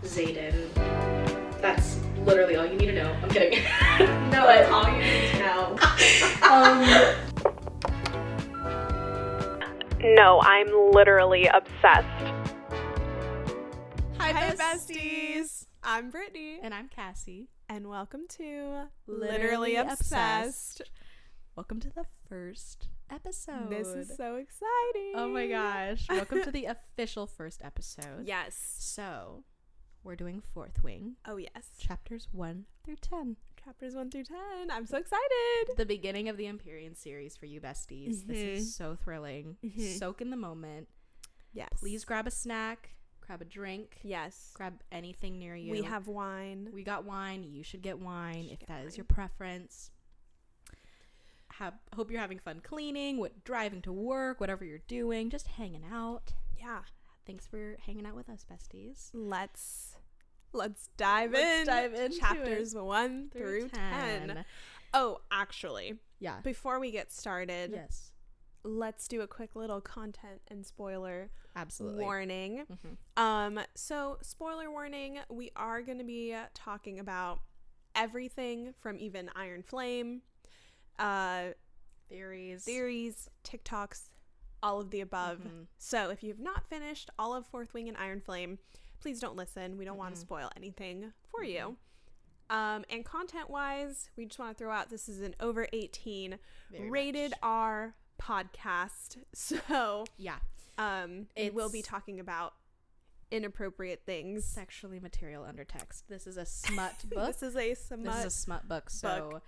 Zayden. That's literally all you need to know. I'm kidding. No, that's all you need to know. No, I'm literally obsessed. Hi, besties. I'm Brittany. And I'm Cassy. And welcome to Literally Obsessed. Welcome to the first episode. This is so exciting. Oh my gosh. Welcome to the official first episode. Yes. So, we're doing Fourth Wing. Oh, yes. Chapters 1 through 10. Chapters 1 through 10. I'm so excited. The beginning of the Empyrean series for you besties. This is so thrilling. Soak in the moment. Yes. Please grab a snack. Grab a drink. Yes. Grab anything near you. We have wine. We got wine. You should get wine if that is your preference. Hope you're having fun cleaning, driving to work, whatever you're doing, just hanging out. Yeah. Thanks for hanging out with us, besties. Let's dive in. Dive into Chapters 1 through 10. Oh, actually, Yeah. before we get started, Yes. let's do a quick little content and spoiler Absolutely. warning. So spoiler warning, we are going to be talking about everything from even Iron Flame, theories, TikToks, all of the above. So if you've not finished all of Fourth Wing and Iron Flame, please don't listen. We don't want to spoil anything for you. And content wise, we just want to throw out, this is an over 18 rated R podcast. So Yeah. it will be talking about inappropriate things. Sexually material undertext. This is a smut book. This is a smut book. So,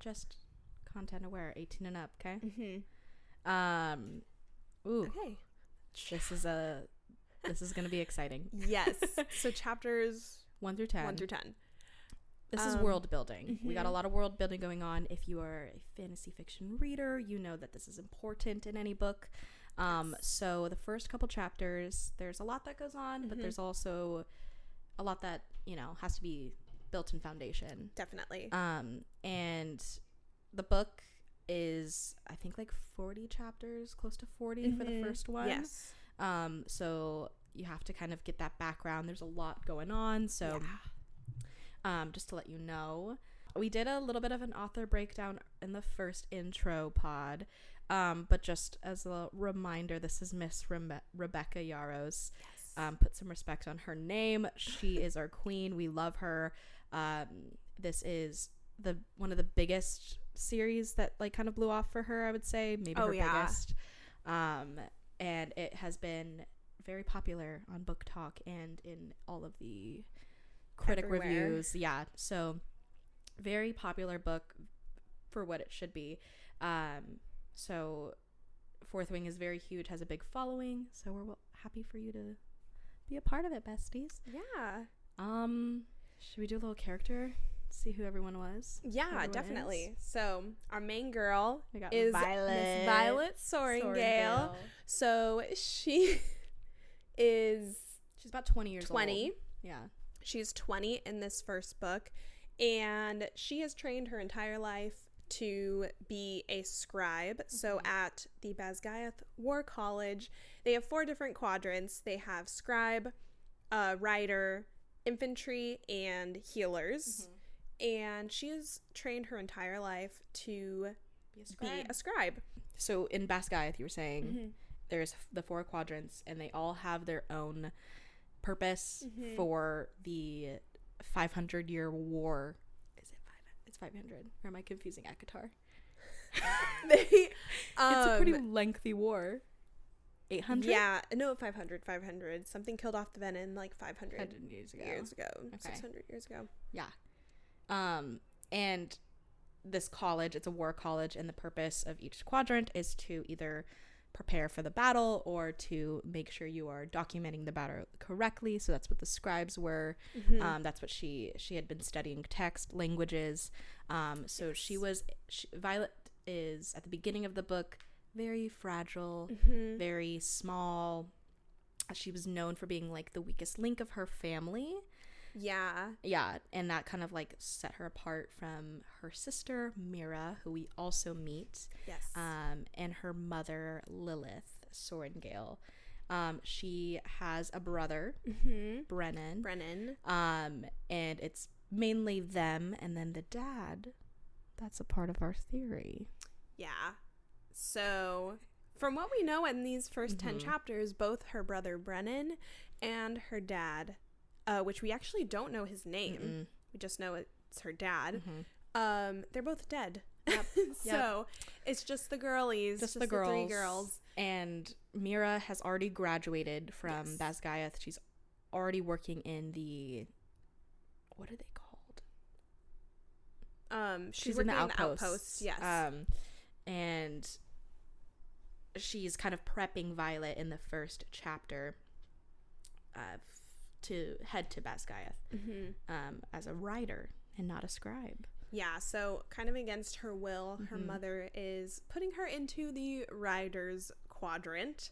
just content aware, 18 and up. Okay. Ooh. Okay. This is gonna be exciting. Yes. So chapters 1 through 10. 1 through 10. This is world building. We got a lot of world building going on. If you are a fantasy fiction reader, you know that this is important in any book. So the first couple chapters, there's a lot that goes on, but there's also a lot that, has to be built in foundation. Definitely. And the book is, I think, like 40 chapters, close to 40 for the first one. Yes. So you have to kind of get that background. There's a lot going on. So just to let you know, we did a little bit of an author breakdown in the first intro pod. But just as a reminder, this is Miss Rebecca Yarros. Yes. Put some respect on her name. She is our queen. We love her. This is one of the biggest series that kind of blew off for her, I would say. Maybe her biggest. And it has been very popular on Book Talk and in all of the critic reviews. Yeah. So very popular book for what it should be. So Fourth Wing is very huge, has a big following. So we're happy for you to be a part of it, besties. Yeah. Should we do a little character? See who everyone was? Yeah, definitely. So our main girl is Miss Violet Sorengale. So she's about 20 years old. Yeah. She's 20 in this first book, and she has trained her entire life to be a scribe. So at the Basgiath War College, they have 4 different quadrants. They have scribe, rider, infantry, and healers. And she has trained her entire life to be a scribe. So in Basgiath, you were saying, there's the 4 quadrants, and they all have their own purpose for the 500-year war. Is it 500? It's 500. Or am I confusing ACOTAR? It's a pretty lengthy war. 800? Yeah. No, 500. Something killed off the Venin 500 years ago. Okay. 600 years ago. Yeah. And this college, it's a war college, and the purpose of each quadrant is to either prepare for the battle or to make sure you are documenting the battle correctly. So that's what the scribes were. That's what she had been studying text, languages. So Violet is, at the beginning of the book, very fragile, very small. She was known for being the weakest link of her family. Yeah, and that kind of set her apart from her sister Mira, who we also meet. Yes. And her mother Lilith Sorengale. She has a brother, Brennan. And it's mainly them, and then the dad. That's a part of our theory. Yeah. So, from what we know in these first 10 chapters, both her brother Brennan and her dad, which we actually don't know his name, we just know it's her dad, they're both dead. Yep. So, it's just the girlies, just the girls. 3 girls. And Mira has already graduated from Basgiath. She's already working in the, what are they called? She's in the outposts. Yes. And she's kind of prepping Violet in the first chapter to head to Basgiath as a writer and not a scribe. Yeah, so kind of against her will, her mother is putting her into the Riders Quadrant,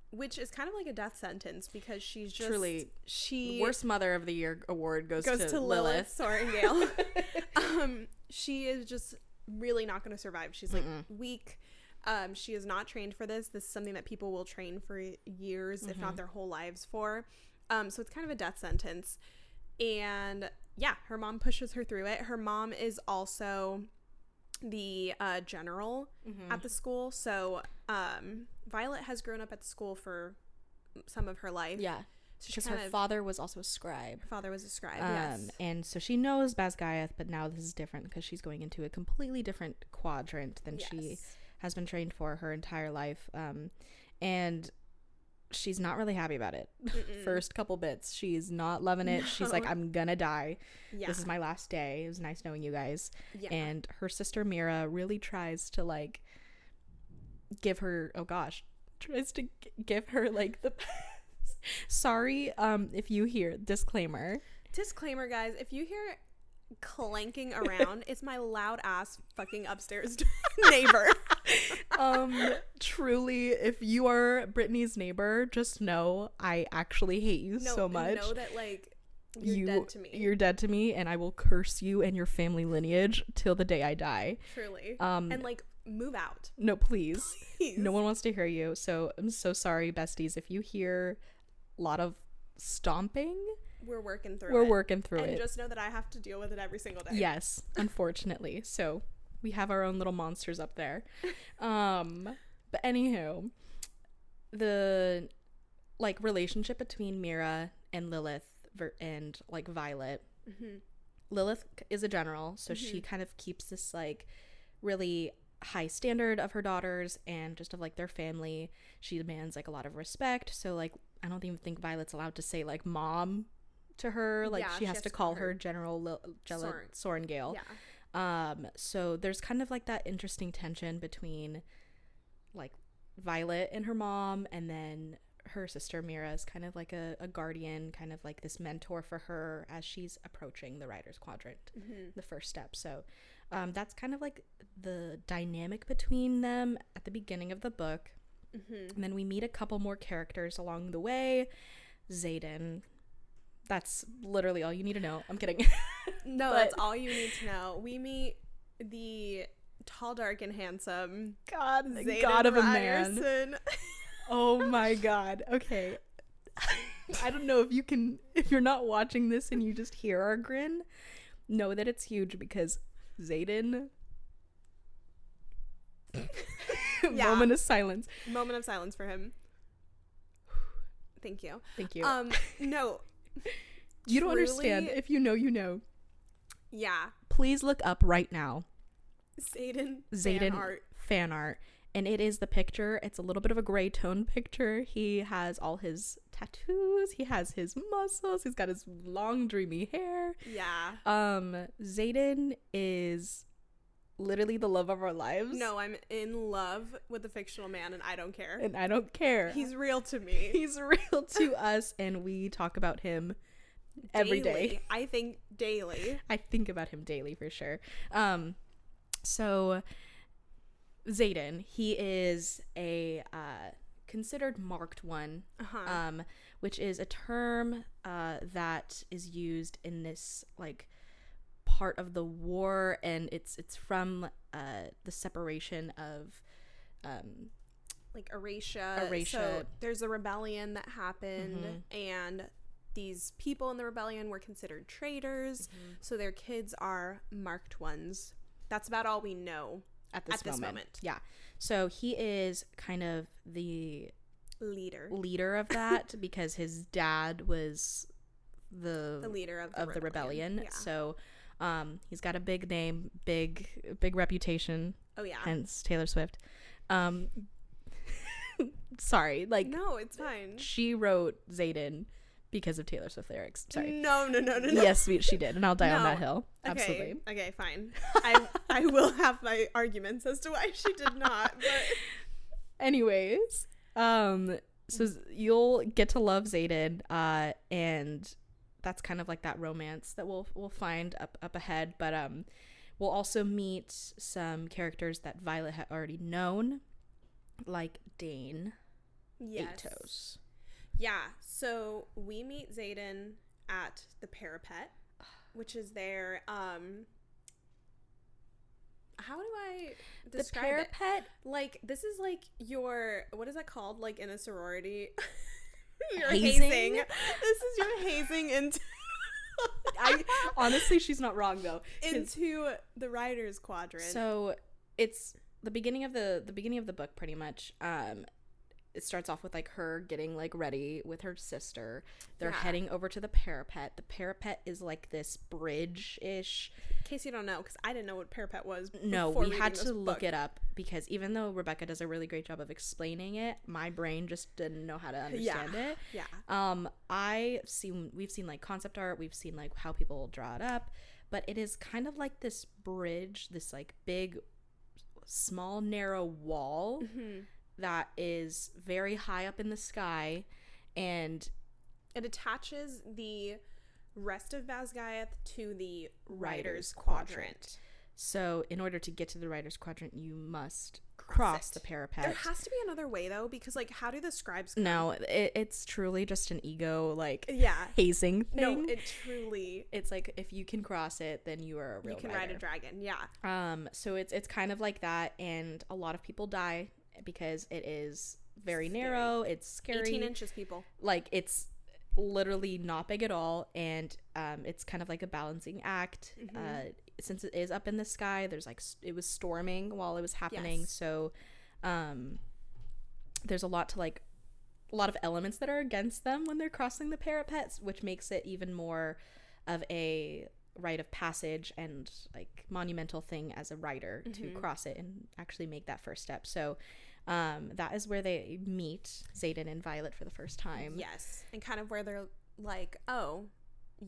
which is kind of like a death sentence because she's just... Truly, the Worst Mother of the Year award goes to Lilith Sorrengail. She is just really not going to survive. She's like weak. She is not trained for this. This is something that people will train for years, if not their whole lives for. So it's kind of a death sentence. And yeah, her mom pushes her through it. Her mom is also the general at the school. So Violet has grown up at the school for some of her life. Yeah. Because her father was also a scribe. Her father was a scribe, yes. And so she knows Basgiath, but now this is different because she's going into a completely different quadrant than she has been trained for her entire life. And she's not really happy about it. First couple bits, she's not loving it. She's like, I'm gonna die. This is my last day. It was nice knowing you guys. And her sister Mira really tries to like give her tries to give her like the sorry if you hear disclaimer guys, if you hear clanking around, it's my loud ass fucking upstairs neighbor. Truly, if you are Brittany's neighbor, just know I actually hate you so much. Know that like you're dead to me. You're dead to me, and I will curse you and your family lineage till the day I die. Truly. And like move out. No, please. No one wants to hear you. So I'm so sorry, besties, if you hear a lot of stomping. We're working through it. And just know that I have to deal with it every single day. Yes, unfortunately. So we have our own little monsters up there. But anywho, the like relationship between Mira and Lilith and like Violet. Lilith is a general, so she kind of keeps this like really high standard of her daughters and just of like their family. She demands like a lot of respect. So like I don't even think Violet's allowed to say like mom to her. Like she has to call her General Sorrengail. So there's kind of like that interesting tension between like Violet and her mom, and then her sister Mira is kind of like a guardian, kind of like this mentor for her as she's approaching the Riders Quadrant, the first step. So that's kind of like the dynamic between them at the beginning of the book. And then we meet a couple more characters along the way. Xaden. That's literally all you need to know. I'm kidding. No, that's all you need to know. We meet the tall, dark, and handsome God Xaden of a Ryerson. man. Oh my God. Okay. I don't know if you're not watching this and you just hear our grin, know that it's huge because Xaden. Moment of silence For him. Thank you. No. You don't understand. If you know, you know. Yeah. Please look up right now. Xaden fan art. And it is the picture. It's a little bit of a gray tone picture. He has all his tattoos. He has his muscles. He's got his long, dreamy hair. Yeah. Xaden is literally the love of our lives. No, I'm in love with the fictional man, and I don't care. He's real to me. He's real to us, and we talk about him every day. I think daily. I think about him daily for sure. So Xaden, he is a considered marked one, which is a term that is used in this like part of the war, and it's from the separation of like Erasia. So there's a rebellion that happened, and these people in the rebellion were considered traitors, so their kids are marked ones. That's about all we know at this moment. Yeah. So he is kind of the leader of that because his dad was the leader of the rebellion. Yeah. So he's got a big name, big reputation. Oh yeah. Hence Taylor Swift. Sorry, like no, it's fine. She wrote Xaden because of Taylor Swift lyrics. Sorry. No. Yes, she did, and I'll die on that hill. Absolutely. Okay, fine. I will have my arguments as to why she did not. But anyways, so you'll get to love Xaden, and that's kind of like that romance that we'll find up ahead. But we'll also meet some characters that Violet had already known, like Dane. Yes. Atos. Yeah, so we meet Xaden at the parapet, which is their, how do I describe the parapet? It? Like, this is like your, what is that called? Like in a sorority? You're hazing? This is your hazing into... Honestly, she's not wrong though. Into the writer's quadrant. So it's the beginning of the book pretty much. It starts off with like her getting like ready with her sister. They're heading over to the parapet. The parapet is like this bridge-ish. In case you don't know, because I didn't know what parapet was. No, we had to look it up because even though Rebecca does a really great job of explaining it, my brain just didn't know how to understand it. Yeah. We've seen like concept art. We've seen like how people draw it up, but it is kind of like this bridge, this like big, small, narrow wall. That is very high up in the sky, and it attaches the rest of Basgiath to the Writer's Quadrant. So in order to get to the Writer's Quadrant, you must cross the parapet. There has to be another way though, because like how do the scribes come? No, it's truly just an ego hazing thing. No, it truly, it's like if you can cross it, then you are a real you can rider. ride a dragon. Yeah. So it's kind of like that, and a lot of people die because it is very narrow. It's scary. 18 inches, people. Like, it's literally not big at all, and it's kind of like a balancing act. Since it is up in the sky, there's like it was storming while it was happening. Yes. So there's a lot of elements that are against them when they're crossing the parapets, which makes it even more of a rite of passage and like monumental thing as a writer to cross it and actually make that first step. So that is where they meet Xaden and Violet for the first time. Yes. And kind of where they're like, oh,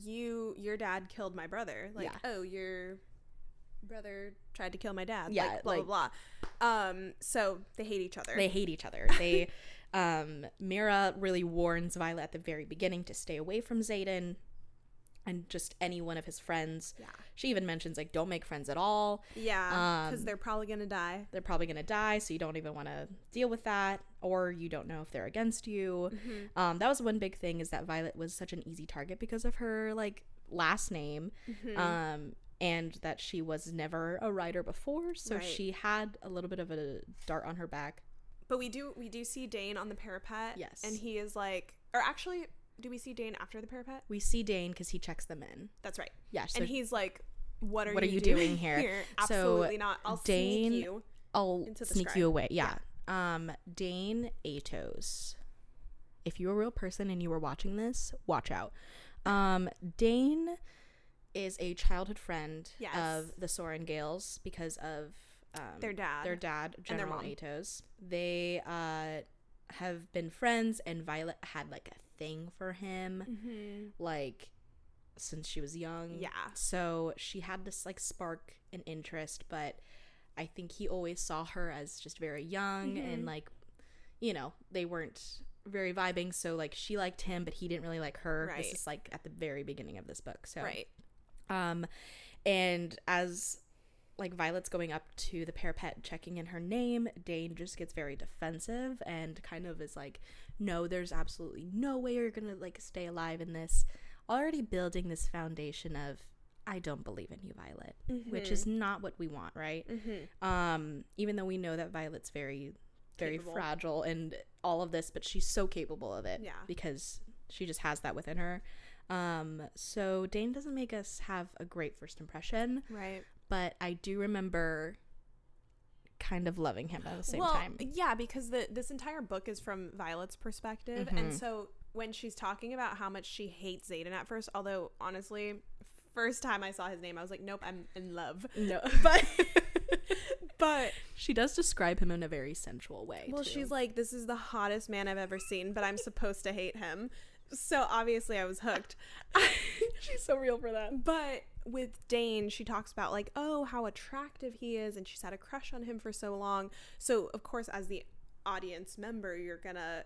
your dad killed my brother. Like, oh, your brother tried to kill my dad. Yeah. Like, blah, blah, blah. So they hate each other. They Mira really warns Violet at the very beginning to stay away from Xaden and just any one of his friends. Yeah. She even mentions like don't make friends at all. Yeah, because they're probably gonna die. So you don't even want to deal with that, or you don't know if they're against you. That was one big thing, is that Violet was such an easy target because of her like last name, and that she was never a writer before, so she had a little bit of a dart on her back. But we do see Dane on the parapet. Yes, and he is like, or actually, do we see Dane after the parapet? We see Dane because he checks them in. That's right. Yeah. So and he's like, what are you doing here? Absolutely not. I'll sneak you. I'll sneak you away. Yeah. Dane Atos. If you're a real person and you were watching this, watch out. Dane is a childhood friend of the Soren Gales because of their dad, General Atos. They have been friends, and Violet had like a thing for him like since she was young. Yeah. So she had this like spark and interest, but I think he always saw her as just very young and like, you know, they weren't very vibing, so like she liked him but he didn't really like her. Right. This is like at the very beginning of this book. So and as like Violet's going up to the parapet checking in her name, Dane just gets very defensive and kind of is like, no, there's absolutely no way you're gonna like stay alive in this, already building this foundation of I don't believe in you, Violet, which is not what we want, right? Even though we know that Violet's very very capable. fragile and all of this, but she's so capable of it. Yeah. Because she just has that within her. So Dane doesn't make us have a great first impression. Right. But I do remember kind of loving him at the same time. Yeah, because this entire book is from Violet's perspective. Mm-hmm. And so when she's talking about how much she hates Xaden at first, although honestly, first time I saw his name, I was like, nope, I'm in love. No. But she does describe him in a very sensual way. well, too. she's like, this is the hottest man I've ever seen, but I'm supposed to hate him. So obviously I was hooked. She's so real for that. But with Dane, she talks about like, oh, how attractive he is, and she's had a crush on him for so long. So of course, as the audience member, you're gonna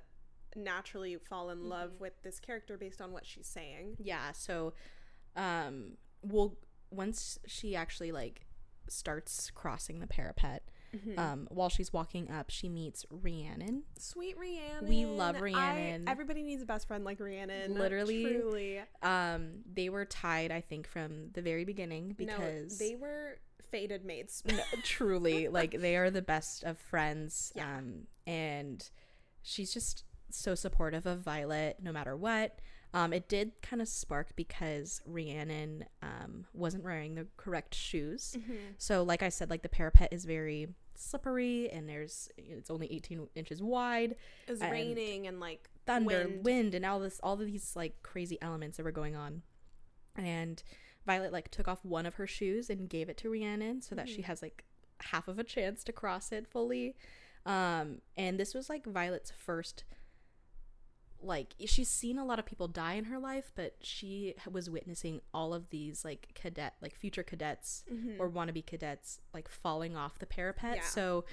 naturally fall in love with this character based on what she's saying. Yeah, so once she actually like starts crossing the parapet, while she's walking up, she meets Rhiannon. Sweet Rhiannon. We love Rhiannon. Everybody needs a best friend like Rhiannon. Literally. Truly. They were tied, I think, from the very beginning because they were fated mates. truly, like, they are the best of friends. Yeah. And she's just so supportive of Violet no matter what. It did kind of spark because Rhiannon wasn't wearing the correct shoes. So like I said, like, the parapet is very slippery and it's only 18 inches wide. It was raining and like thunder, wind, and all of these like crazy elements that were going on. And Violet like took off one of her shoes and gave it to Rhiannon so that she has like half of a chance to cross it fully. And this was like Violet's first, like, she's seen a lot of people die in her life, but she was witnessing all of these like future cadets or wannabe cadets like falling off the parapet. So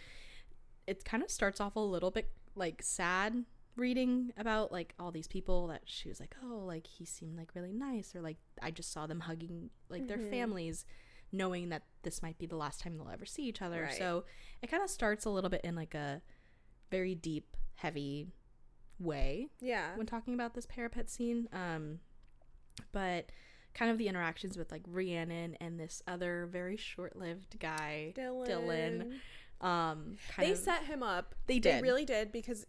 it kind of starts off a little bit like sad reading about like all these people that she was like, oh, like he seemed like really nice, or like I just saw them hugging like their families, knowing that this might be the last time they'll ever see each other. Right. So it kind of starts a little bit in like a very deep, heavy way when talking about this parapet scene, but kind of the interactions with like Rhiannon and this other very short-lived guy, Dylan. They set him up. They really did, because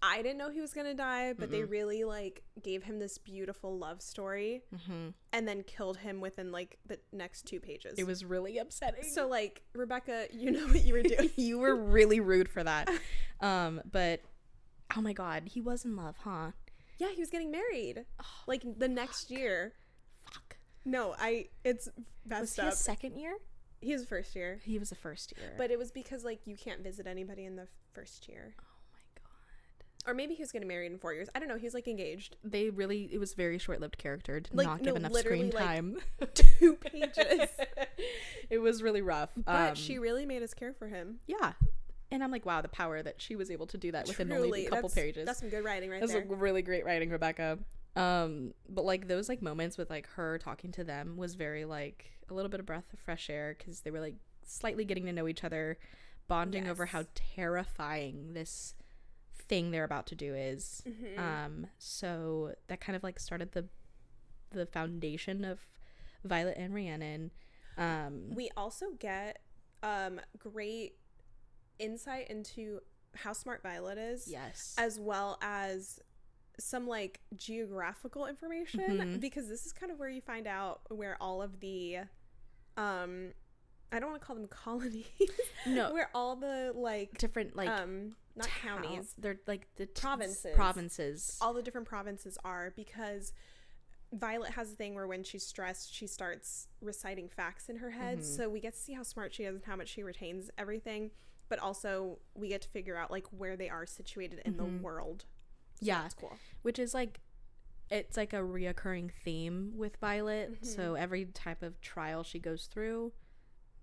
I didn't know he was gonna die, but they really like gave him this beautiful love story and then killed him within like the next 2 pages. It was really upsetting. So like, Rebecca, you know what you were doing. You were really rude for that. But oh my god, he was in love, huh? Yeah, he was getting married like the next year. Fuck. No, it's messed up. Was he his second year? He was first year. He was the first year. But it was because like you can't visit anybody in the first year. Oh my god. Or maybe he was getting married in 4 years. I don't know. He was like engaged. It was very short-lived character. Did Like, not give enough screen time. Like 2 pages. It was really rough. But she really made us care for him. Yeah. And I'm like, wow, the power that she was able to do that within Truly, only a couple pages. That's some good writing right there. there. That's like really great writing, Rebecca. But like those like moments with like her talking to them was very like a little bit of breath of fresh air, because they were like slightly getting to know each other, bonding over how terrifying this thing they're about to do is. So that kind of like started the foundation of Violet and Rhiannon. We also get great insight into how smart Violet is. Yes. As well as some like geographical information, because this is kind of where you find out where all of the I don't want to call them colonies. No. Where all the like different like not counties. They're like the provinces. All the different provinces are, because Violet has a thing where when she's stressed, she starts reciting facts in her head. So we get to see how smart she is and how much she retains everything. But also we get to figure out like where they are situated in the world. So that's cool. Which is like, it's like a reoccurring theme with Violet. So every type of trial she goes through,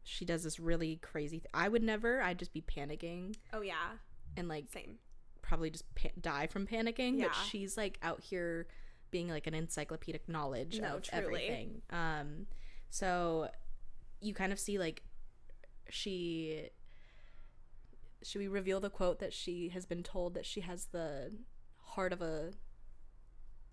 she does this really crazy I'd just be panicking. Oh yeah. And like same. Probably just die from panicking. Yeah. But she's like out here being like an encyclopedic knowledge of everything. So you kind of see like should we reveal the quote that she has been told that she has the heart of a...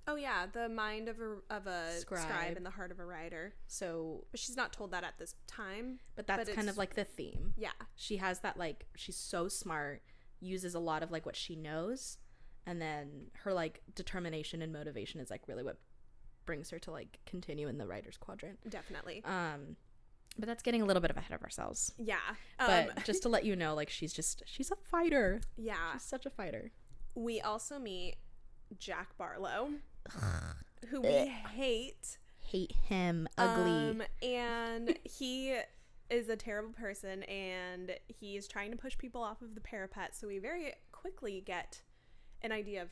Oh yeah, the mind of a scribe and the heart of a writer. So... But she's not told that at this time. But that's kind of like the theme. Yeah. She has that like... She's so smart, uses a lot of like what she knows, and then her like determination and motivation is like really what brings her to like continue in the writer's quadrant. Definitely. But that's getting a little bit ahead of ourselves. Yeah. But just to let you know, like she's a fighter. Yeah. She's such a fighter. We also meet Jack Barlow, who we hate. Hate him. Ugly. And he is a terrible person, and he's trying to push people off of the parapet. So we very quickly get an idea of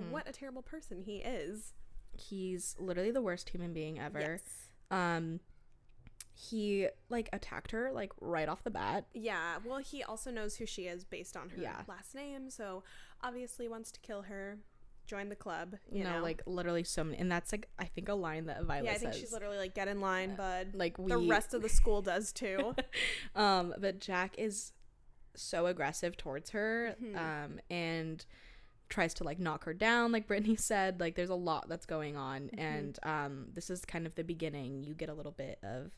what a terrible person he is. He's literally the worst human being ever. Yes. He like attacked her like right off the bat. Yeah, well, he also knows who she is based on her last name, so obviously wants to kill her. Join the club, you know, like literally so many, and that's like I think a line that Violet I think says. she's literally like, get in line, bud. Like the rest of the school does too. But Jack is so aggressive towards her, and tries to like knock her down, like Brittany said. Like there's a lot that's going on, and this is kind of the beginning. You get a little bit of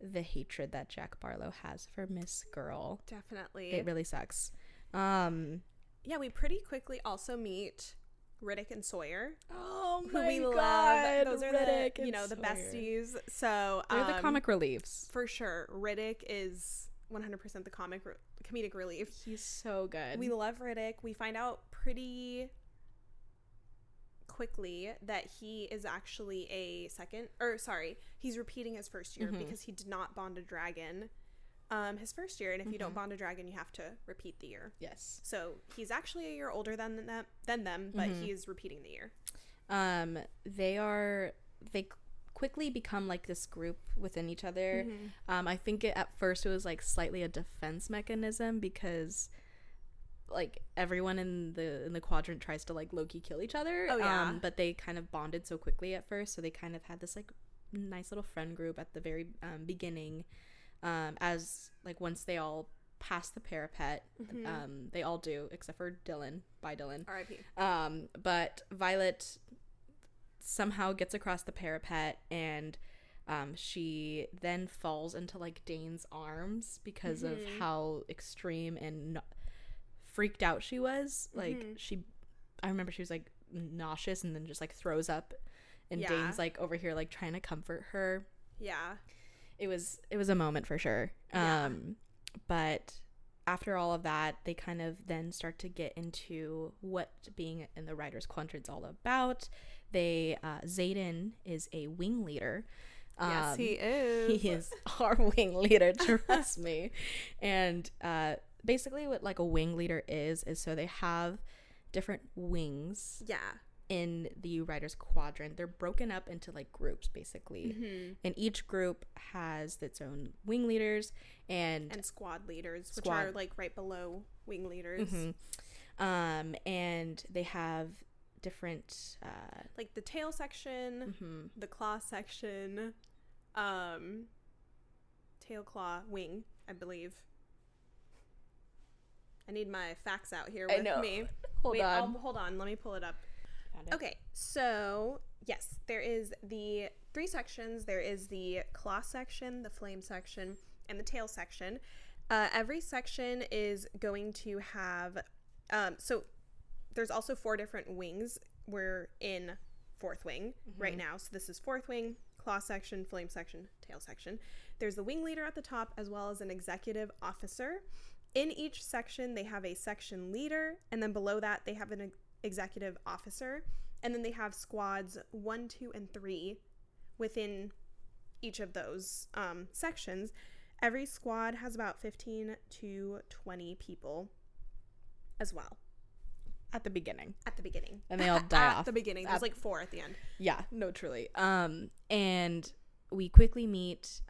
the hatred that Jack Barlow has for Miss Girl. Definitely. It really sucks. Yeah, we pretty quickly also meet Riddick and Sawyer. Oh who my we god. love. Those are Riddick the, you know, the Sawyer. besties. So They're the comic reliefs. for sure. Riddick is 100% the comedic relief. He's so good. We love Riddick. We find out pretty quickly that he is actually he's repeating his first year because he did not bond a dragon his first year, and if you don't bond a dragon, you have to repeat the year. Yes. So he's actually a year older than them, but he is repeating the year. They quickly become like this group within each other. I think at first it was like slightly a defense mechanism because like everyone in the quadrant tries to like low-key kill each other. But they kind of bonded so quickly at first, so they kind of had this like nice little friend group at the very beginning. As like once they all pass the parapet, they all do except for Dylan. Bye, Dylan. R.I.P. But Violet somehow gets across the parapet, and she then falls into like Dane's arms because of how extreme and freaked out she was. Like I remember she was like nauseous and then just like throws up, and Dane's like over here like trying to comfort her. Yeah. It was a moment for sure. But after all of that, they kind of then start to get into what being in the writer's quadrant's all about. Xaden is a wing leader. Yes, he is. He is our wing leader, trust me. And basically what like a wing leader is so they have different wings. Yeah. In the writer's quadrant. They're broken up into like groups basically, and each group has its own wing leaders and squad leaders, which are like right below wing leaders. And they have different like the tail section, the claw section, tail, claw, wing, I believe. I need my facts out here with me. Hold on, let me pull it up. Okay, so yes, there is the 3 sections. There is the claw section, the flame section, and the tail section. Every section is going to have so there's also 4 different wings. We're in 4th wing right now, so this is 4th wing, claw section, flame section, tail section. There's the wing leader at the top, as well as an executive officer. In each section they have a section leader, and then below that they have an executive officer, and then they have squads 1, 2, and 3 within each of those sections. Every squad has about 15 to 20 people as well. At the beginning. And they all die off. At the beginning. There's like 4 at the end. Yeah, no, truly. And we quickly meet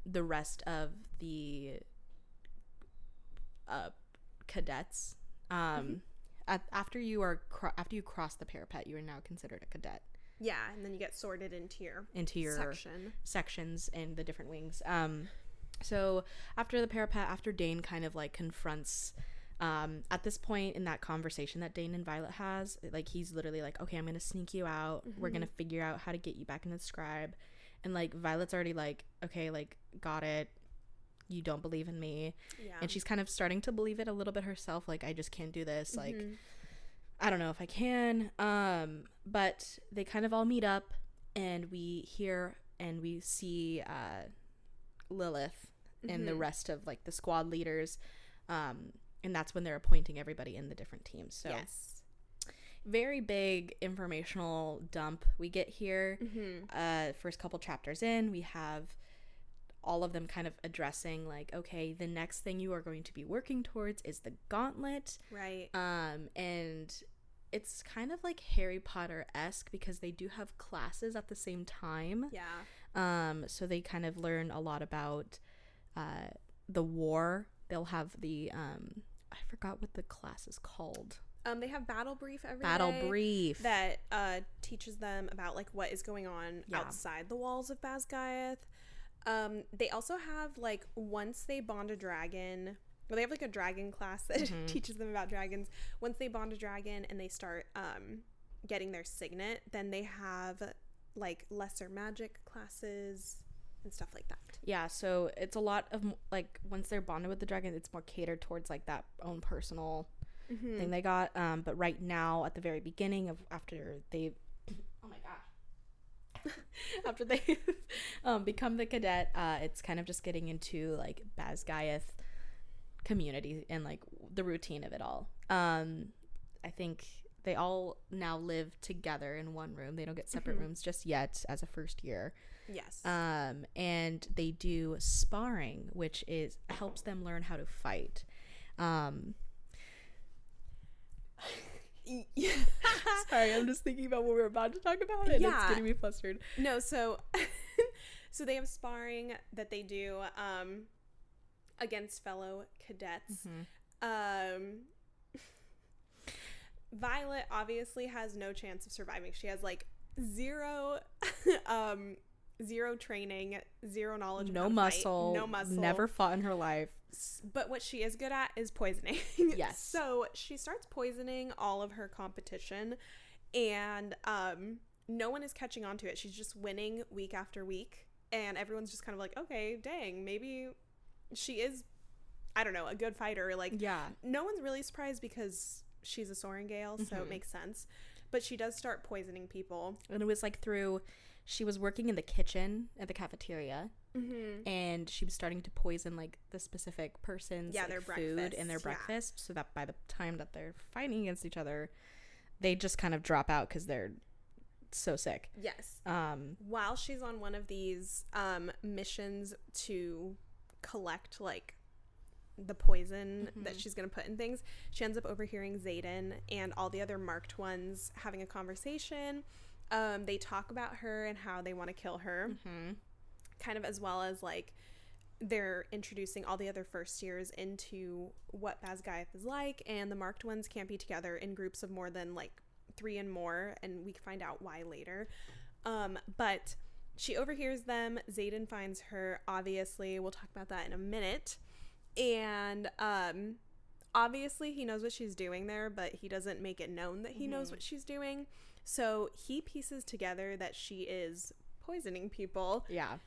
the rest of the cadets. After you cross the parapet, you are now considered a cadet. Yeah, and then you get sorted into your sections and the different wings. So after the parapet, after Dane kind of like confronts, at this point in that conversation that Dane and Violet has, like he's literally like, okay, I'm gonna sneak you out. We're gonna figure out how to get you back in the scribe. And like Violet's already like, okay, like got it. you don't believe in me. Yeah. And she's kind of starting to believe it a little bit herself. Like, I just can't do this. Like, I don't know if I can. But they kind of all meet up, and we hear and we see Lilith and the rest of like the squad leaders. And that's when they're appointing everybody in the different teams. So Yes. very big informational dump we get here. First couple chapters in, we have all of them kind of addressing like, okay, the next thing you are going to be working towards is the gauntlet. Right. And it's kind of like Harry Potter-esque because they do have classes at the same time. Yeah. So they kind of learn a lot about the war. They'll have the I forgot what the class is called. They have battle brief every Battle day brief that teaches them about like what is going on outside the walls of Basgiath. They also have like once they bond a dragon, well, they have like a dragon class that teaches them about dragons. Once they bond a dragon and they start getting their signet, then they have like lesser magic classes and stuff like that. Yeah, so it's a lot of like once they're bonded with the dragon, it's more catered towards like that own personal thing they got. But right now, at the very beginning of after they, oh my gosh, after they become the cadet, it's kind of just getting into like Basgiath community and like the routine of it all. I think they all now live together in one room. They don't get separate rooms just yet as a first year. Yes. And they do sparring, which helps them learn how to fight. Sorry, I'm just thinking about what we're about to talk about, and it's getting me flustered. No, so they have sparring that they do against fellow cadets. Violet obviously has no chance of surviving. She has like zero training, zero knowledge, no muscle, never fought in her life. But what she is good at is poisoning. Yes. So she starts poisoning all of her competition, and no one is catching on to it. She's just winning week after week, and everyone's just kind of like, okay, dang, maybe she is, I don't know, a good fighter. Like, yeah, no one's really surprised because she's a Sorengale, so it makes sense. But she does start poisoning people. And it was like she was working in the kitchen at the cafeteria, and she was starting to poison like the specific person's their food and their breakfast, so that by the time that they're fighting against each other, they just kind of drop out because they're so sick. Yes. While she's on one of these missions to collect like the poison that she's gonna put in things, she ends up overhearing Xaden and all the other marked ones having a conversation. They talk about her and how they want to kill her, kind of, as well as like they're introducing all the other first years into what Basgiath is like, and the marked ones can't be together in groups of more than like 3 and more, and we find out why later. But she overhears them. Xaden finds her, obviously. We'll talk about that in a minute. And obviously he knows what she's doing there, but he doesn't make it known that he knows what she's doing. So he pieces together that she is poisoning people. Yeah.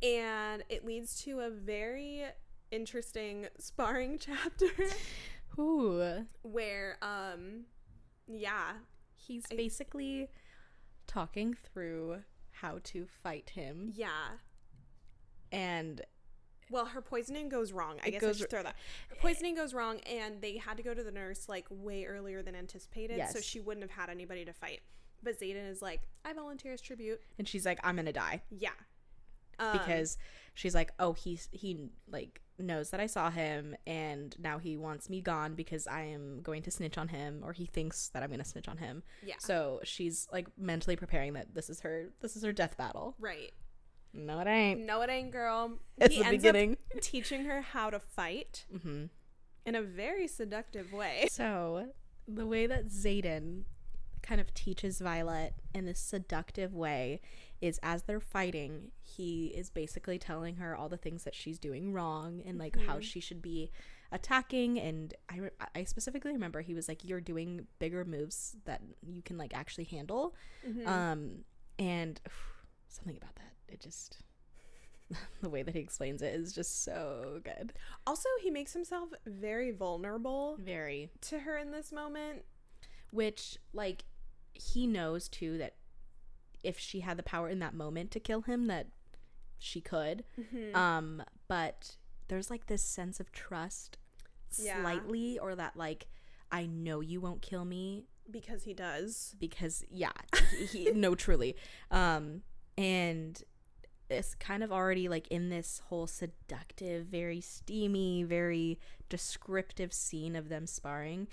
And it leads to a very interesting sparring chapter. Ooh. Where, he's basically talking through how to fight him. Yeah. And well, her poisoning goes wrong. I guess I should throw that. Her poisoning goes wrong, and they had to go to the nurse like way earlier than anticipated, so she wouldn't have had anybody to fight. But Xaden is like, I volunteer as tribute. And she's like, I'm gonna die. Yeah. Because she's like, oh, he like knows that I saw him, and now he wants me gone because I am going to snitch on him, or he thinks that I'm gonna snitch on him. Yeah. So she's like mentally preparing that this is her death battle. Right. No, it ain't. No, it ain't, girl. It's the beginning. Up teaching her how to fight in a very seductive way. So the way that Xaden kind of teaches Violet in this seductive way is as they're fighting, he is basically telling her all the things that she's doing wrong and like how she should be attacking. And I specifically remember he was like, you're doing bigger moves that you can like actually handle. And something about that, it just the way that he explains it is just so good. Also, he makes himself very vulnerable Very. to her in this moment. Which, like, he knows, too, that if she had the power in that moment to kill him, that she could. But there's, like, this sense of trust slightly, or that, like, I know you won't kill me. Because he does. Because, yeah, he no, truly. And it's kind of already, like, in this whole seductive, very steamy, very descriptive scene of them sparring,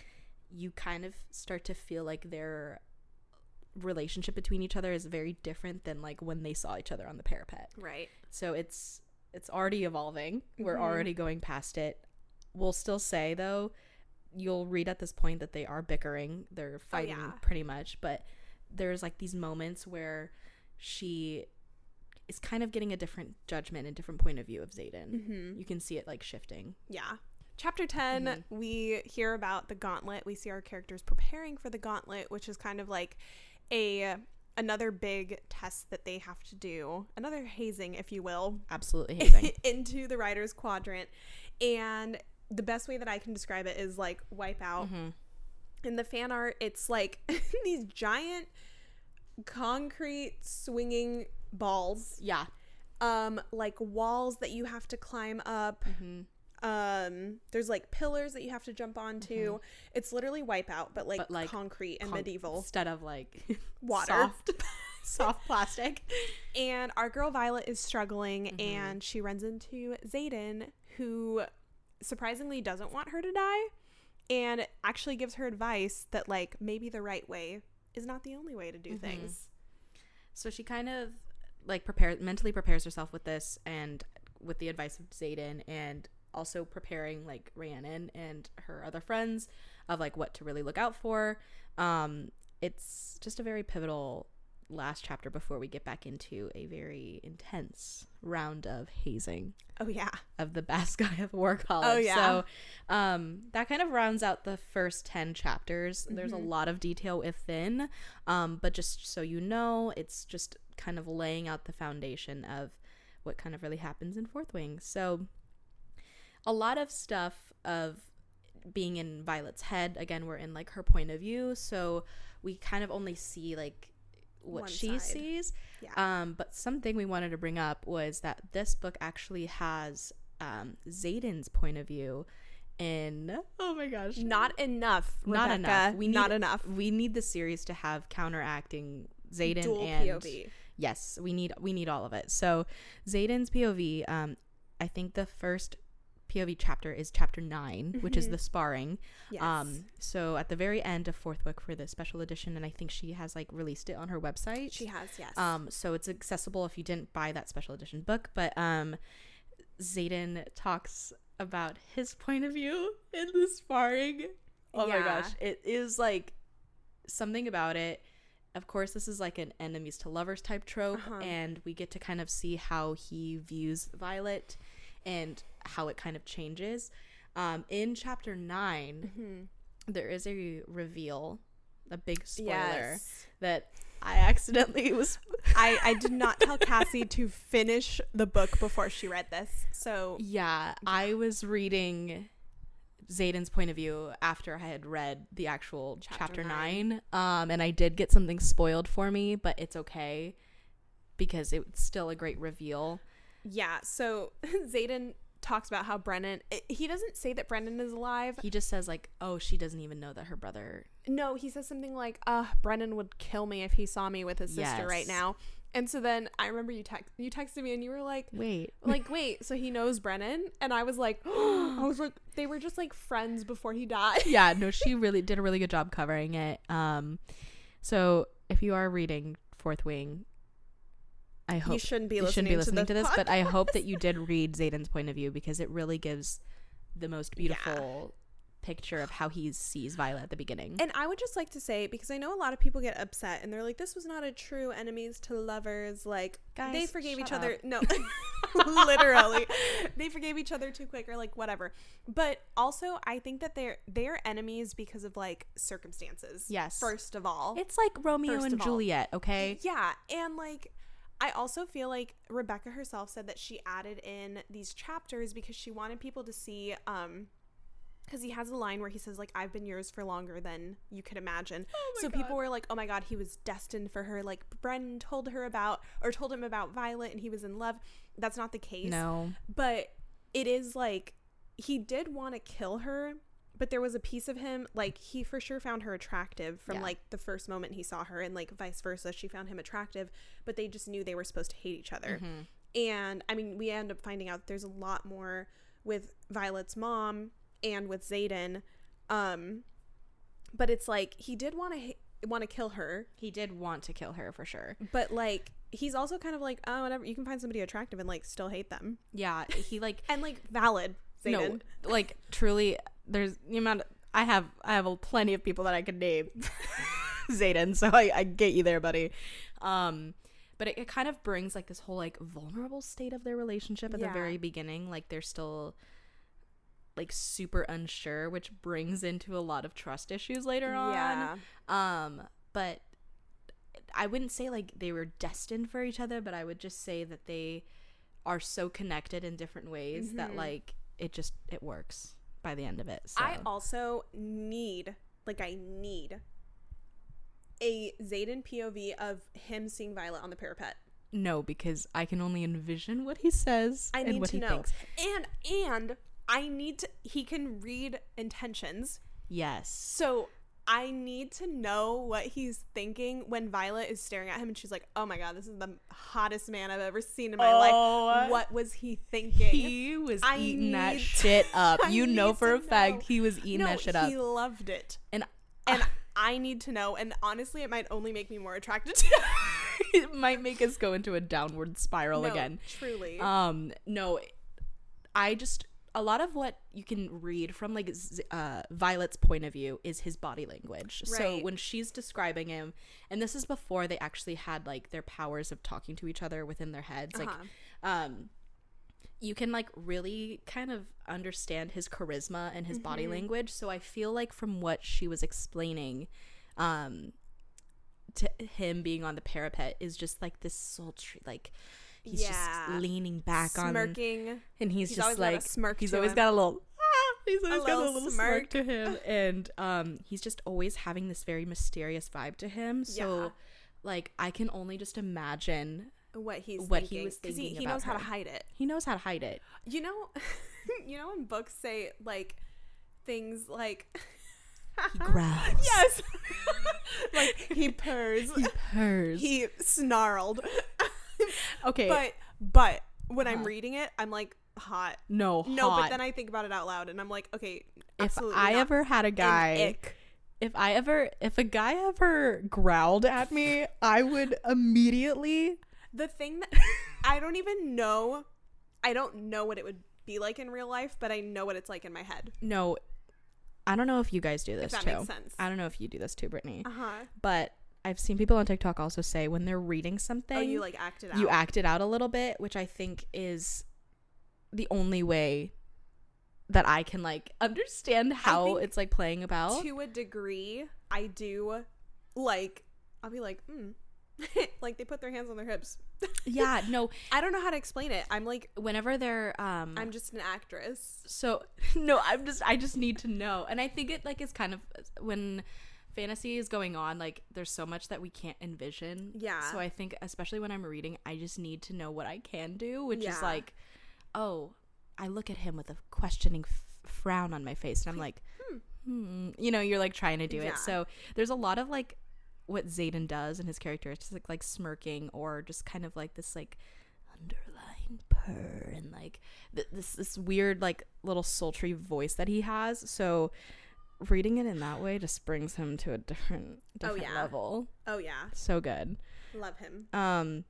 you kind of start to feel like their relationship between each other is very different than, like, when they saw each other on the parapet. Right. So it's already evolving. We're already going past it. We'll still say, though, you'll read at this point that they are bickering. They're fighting pretty much. But there's, like, these moments where she is kind of getting a different judgment and different point of view of Xaden. You can see it, like, shifting. Yeah. Chapter 10, we hear about the gauntlet. We see our characters preparing for the gauntlet, which is kind of like another big test that they have to do. Another hazing, if you will. Absolutely hazing. Into the Rider's Quadrant. And the best way that I can describe it is, like, Wipeout. In the fan art, it's, like, these giant concrete swinging balls. Yeah. Like, walls that you have to climb up. There's, like, pillars that you have to jump onto. It's literally Wipeout, but like concrete and medieval instead of, like, water. soft plastic. And our girl Violet is struggling, and she runs into Xaden, who surprisingly doesn't want her to die, and actually gives her advice that, like, maybe the right way is not the only way to do things. So she kind of, like, mentally prepares herself with this, and with the advice of Xaden, and also preparing, like, Rhiannon and her other friends of, like, what to really look out for. It's just a very pivotal last chapter before we get back into a very intense round of hazing. Oh yeah. Of the Basgiath War College. Oh yeah. So that kind of rounds out the first 10 chapters. There's a lot of detail within, but just so you know, it's just kind of laying out the foundation of what kind of really happens in Fourth Wing. So a lot of stuff of being in Violet's head. Again, we're in, like, her point of view, so we kind of only see, like, what she sees. But something we wanted to bring up was that this book actually has Xaden's point of view in, oh my gosh, not enough, Rebecca. Not enough. Not enough. We need the series to have counteracting Xaden Dual and POV. Yes, we need all of it. So Xaden's POV, I think the first POV chapter is chapter 9, which is the sparring. Yes. So at the very end of Fourth Book for the special edition, and I think she has, like, released it on her website. She has, yes. So it's accessible if you didn't buy that special edition book. But Xaden talks about his point of view in the sparring. Oh my gosh, it is, like, something about it. Of course, this is, like, an enemies to lovers type trope, and we get to kind of see how he views Violet and how it kind of changes. In chapter 9, there is a reveal, a big spoiler, that I accidentally was... I did not tell Cassie to finish the book before she read this. So yeah, I was reading Xaden's point of view after I had read the actual chapter 9. And I did get something spoiled for me, but it's okay because it's still a great reveal. Yeah, so Xaden talks about how Brennan, he doesn't say that Brennan is alive. He just says, like, oh, she doesn't even know that her brother... No, he says something like, Brennan would kill me if he saw me with his sister right now. And so then I remember you texted me and you were like, wait, so he knows Brennan? And I was like, they were just, like, friends before he died. Yeah, no, she really did a really good job covering it. So if you are reading Fourth Wing, I hope you shouldn't be listening to this, but I hope that you did read Xaden's point of view, because it really gives the most beautiful picture of how he sees Violet at the beginning. And I would just like to say, because I know a lot of people get upset and they're like, this was not a true enemies to lovers, like, guys, they forgave each up. other. No, literally, they forgave each other too quick, or, like, whatever. But also, I think that they're enemies because of, like, circumstances. Yes, first of all, it's like Romeo and Juliet. Okay. Yeah, and, like, I also feel like Rebecca herself said that she added in these chapters because she wanted people to see, because he has a line where he says, like, I've been yours for longer than you could imagine. So people were like, oh my God, he was destined for her. Like, Bren told him about Violet and he was in love. That's not the case. No. But it is like, he did want to kill her, but there was a piece of him, like, he for sure found her attractive from like the first moment he saw her, and like vice versa, she found him attractive, but they just knew they were supposed to hate each other. And I mean, we end up finding out there's a lot more with Violet's mom and with Xaden, but it's like he did want to kill her. He did want to kill her for sure, but like he's also kind of like, oh, whatever, you can find somebody attractive and like still hate them. Yeah, he like and like valid Xaden. No, like truly, there's the amount I have plenty of people that I could name Xaden, so I get you there, buddy. But it kind of brings like this whole like vulnerable state of their relationship at the very beginning, like they're still like super unsure, which brings into a lot of trust issues later on. But I wouldn't say like they were destined for each other, but I would just say that they are so connected in different ways that like it works by the end of it. So. I also need a Xaden POV of him seeing Violet on the parapet. No, because I can only envision what he says and what he thinks. And I need to, he can read intentions. Yes. So I need to know what he's thinking when Violet is staring at him and she's like, oh my God, this is the hottest man I've ever seen in my life. What was he thinking? He was eating that shit up. You know for a fact he was eating that shit up. He loved it. And I need to know. And honestly, it might only make me more attracted to him. It might make us go into a downward spiral again. Truly. No, a lot of what you can read from like Violet's point of view is his body language. Right. So when she's describing him, and this is before they actually had like their powers of talking to each other within their heads, like you can like really kind of understand his charisma and his body language. So I feel like from what she was explaining to him being on the parapet is just like this sultry, like he's just leaning back, smirking, and he's just always like got a smirk. He's to always him. got a little. He's always got a little smirk to him, and he's just always having this very mysterious vibe to him. So, like, I can only just imagine what he was thinking because he knows how to hide it. He knows how to hide it. You know, when books say like things like. He growls. Yes. Like he purrs. He purrs. He snarled. Okay. But when I'm reading it, I'm like, hot. No, but then I think about it out loud and I'm like, okay, if I ever had a guy, if a guy ever growled at me, I would immediately. The thing that I don't know what it would be like in real life, but I know what it's like in my head. No, I don't know if you guys do this if that too. Makes sense. I don't know if you do this too, Brittany. Uh-huh. But I've seen people on TikTok also say when they're reading something, you like act it out. You act it out a little bit, which I think is the only way that I can like understand how it's like playing about. To a degree, I do like. I'll be like, like they put their hands on their hips. Yeah, no, I don't know how to explain it. I'm like, whenever they're I'm just an actress. So no, I just need to know, and I think it like is kind of when fantasy is going on, like there's so much that we can't envision. Yeah. So I think especially when I'm reading, I just need to know what I can do, which is like, oh, I look at him with a questioning frown on my face, and I'm like, you're like trying to do it. So there's a lot of like what Xaden does in his character. It's just like smirking or just kind of like this like underlying purr and like this weird like little sultry voice that he has. So reading it in that way just brings him to a different level. Oh yeah, so good. Love him.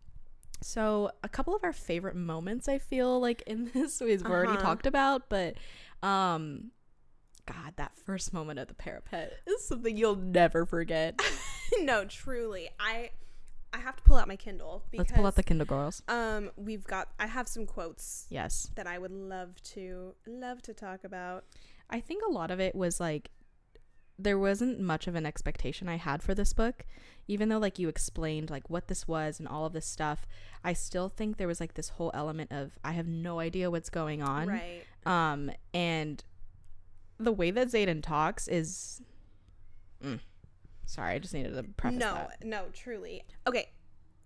So a couple of our favorite moments I feel like in this we've already talked about, but God, that first moment at the parapet is something you'll never forget. No, truly. I have to pull out my Kindle because let's pull out the Kindle girls. I have some quotes. Yes. That I would love to talk about. I think a lot of it was like there wasn't much of an expectation I had for this book. Even though like you explained like what this was and all of this stuff, I still think there was like this whole element of I have no idea what's going on. Right. And the way that Xaden talks is sorry, I just needed to preface that. No, truly. Okay.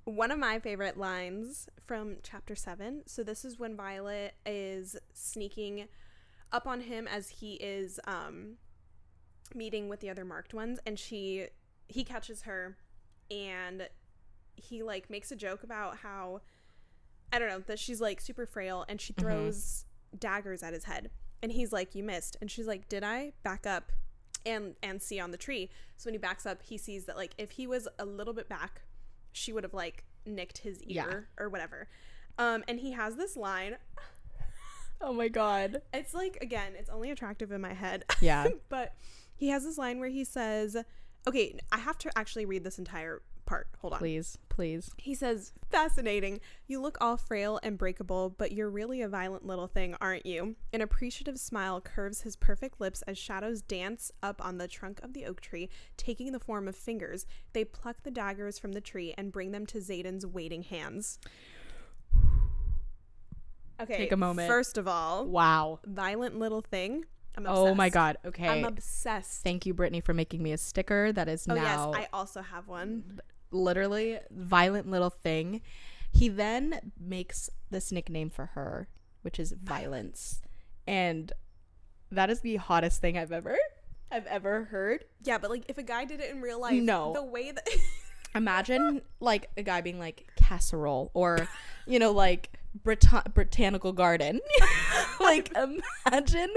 One of my favorite lines from chapter 7. So this is when Violet is sneaking up on him as he is meeting with the other marked ones, and he catches her, and he like makes a joke about how, I don't know, that she's like super frail, and she throws daggers at his head, and he's like, you missed, and she's like, did I? Back up and see on the tree. So when he backs up, he sees that like if he was a little bit back, she would have like nicked his ear or whatever. And he has this line. Oh my god. It's like, again, it's only attractive in my head. Yeah. But he has this line where he says, okay, I have to actually read this entire part. Hold on. Please. He says, fascinating. You look all frail and breakable, but you're really a violent little thing, aren't you? An appreciative smile curves his perfect lips as shadows dance up on the trunk of the oak tree, taking the form of fingers. They pluck the daggers from the tree and bring them to Xaden's waiting hands. Okay. Take a moment. First of all, wow. violent little thing. I'm obsessed. Oh my god. Okay. I'm obsessed. Thank you, Brittany, for making me a sticker that is now. Yes, I also have one. Literally, violent little thing. He then makes this nickname for her, which is Violence, and that is the hottest thing I've ever heard. Yeah, but like if a guy did it in real life, no, the way that imagine like a guy being like casserole or like botanical garden. Like imagine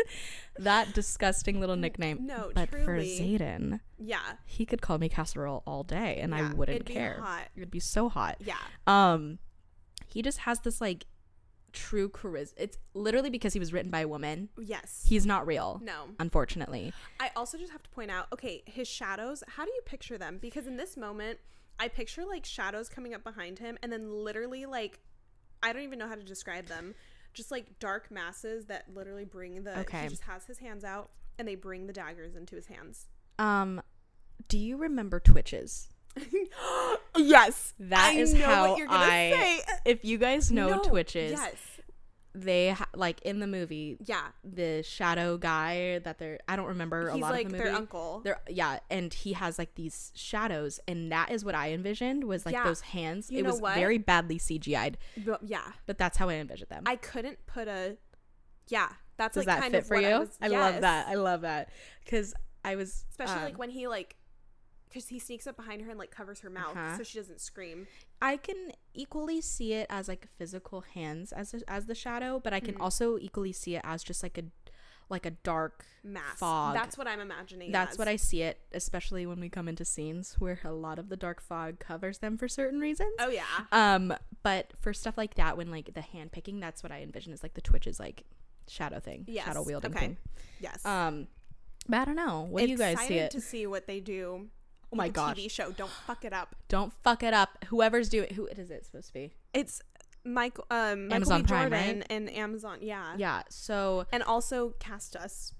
that disgusting little nickname. No, but truly. for Xaden, yeah, he could call me casserole all day and I wouldn't care. Be hot. It'd be so hot. Yeah. He just has this like true charisma. It's literally because he was written by a woman. Yes. He's not real. No. Unfortunately. I also just have to point out, okay, his shadows, how do you picture them? Because in this moment, I picture like shadows coming up behind him, and then literally like, I don't even know how to describe them. Just like dark masses that literally bring the, he just has his hands out and they bring the daggers into his hands. Do you remember Twitches? Yes. That is how say. If you guys know Twitches, yes. They like in the movie, yeah, the shadow guy that I don't remember. He's a lot like of the movie. Their uncle. And he has like these shadows, and that is what I envisioned was like those hands. You it know was what? very badly CGI'd. But that's how I envisioned them. I couldn't put a that's Does like that kind fit of for what you? I love that because I was especially like when he like, because he sneaks up behind her and like covers her mouth so she doesn't scream. I can equally see it as like physical hands as the shadow, but I can also equally see it as just like a dark mass fog. That's what I'm imagining. That's what I see it, especially when we come into scenes where a lot of the dark fog covers them for certain reasons. Oh yeah. But for stuff like that, when like the hand picking, that's what I envision is like the Twitches like shadow thing, shadow wielding thing. Yes. But I don't know. What do you guys see it? To see what they do. Oh my gosh. TV show. Don't fuck it up. Don't fuck it up. Whoever's doing who is it supposed to be? It's Michael Amazon B. Prime, Jordan right? and Amazon. Yeah. Yeah. So and also cast us.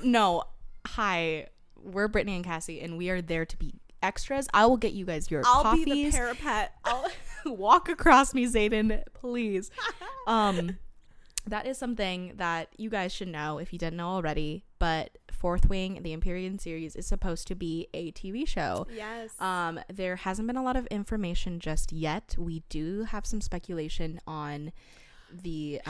No. Hi. We're Brittany and Cassy, and we are there to be extras. I will get you guys your coffees. I'll be the parapet. I'll walk across me, Xaden, please. That is something that you guys should know if you didn't know already. But Fourth Wing, the Empyrean series, is supposed to be a TV show. Yes. There hasn't been a lot of information just yet. We do have some speculation on the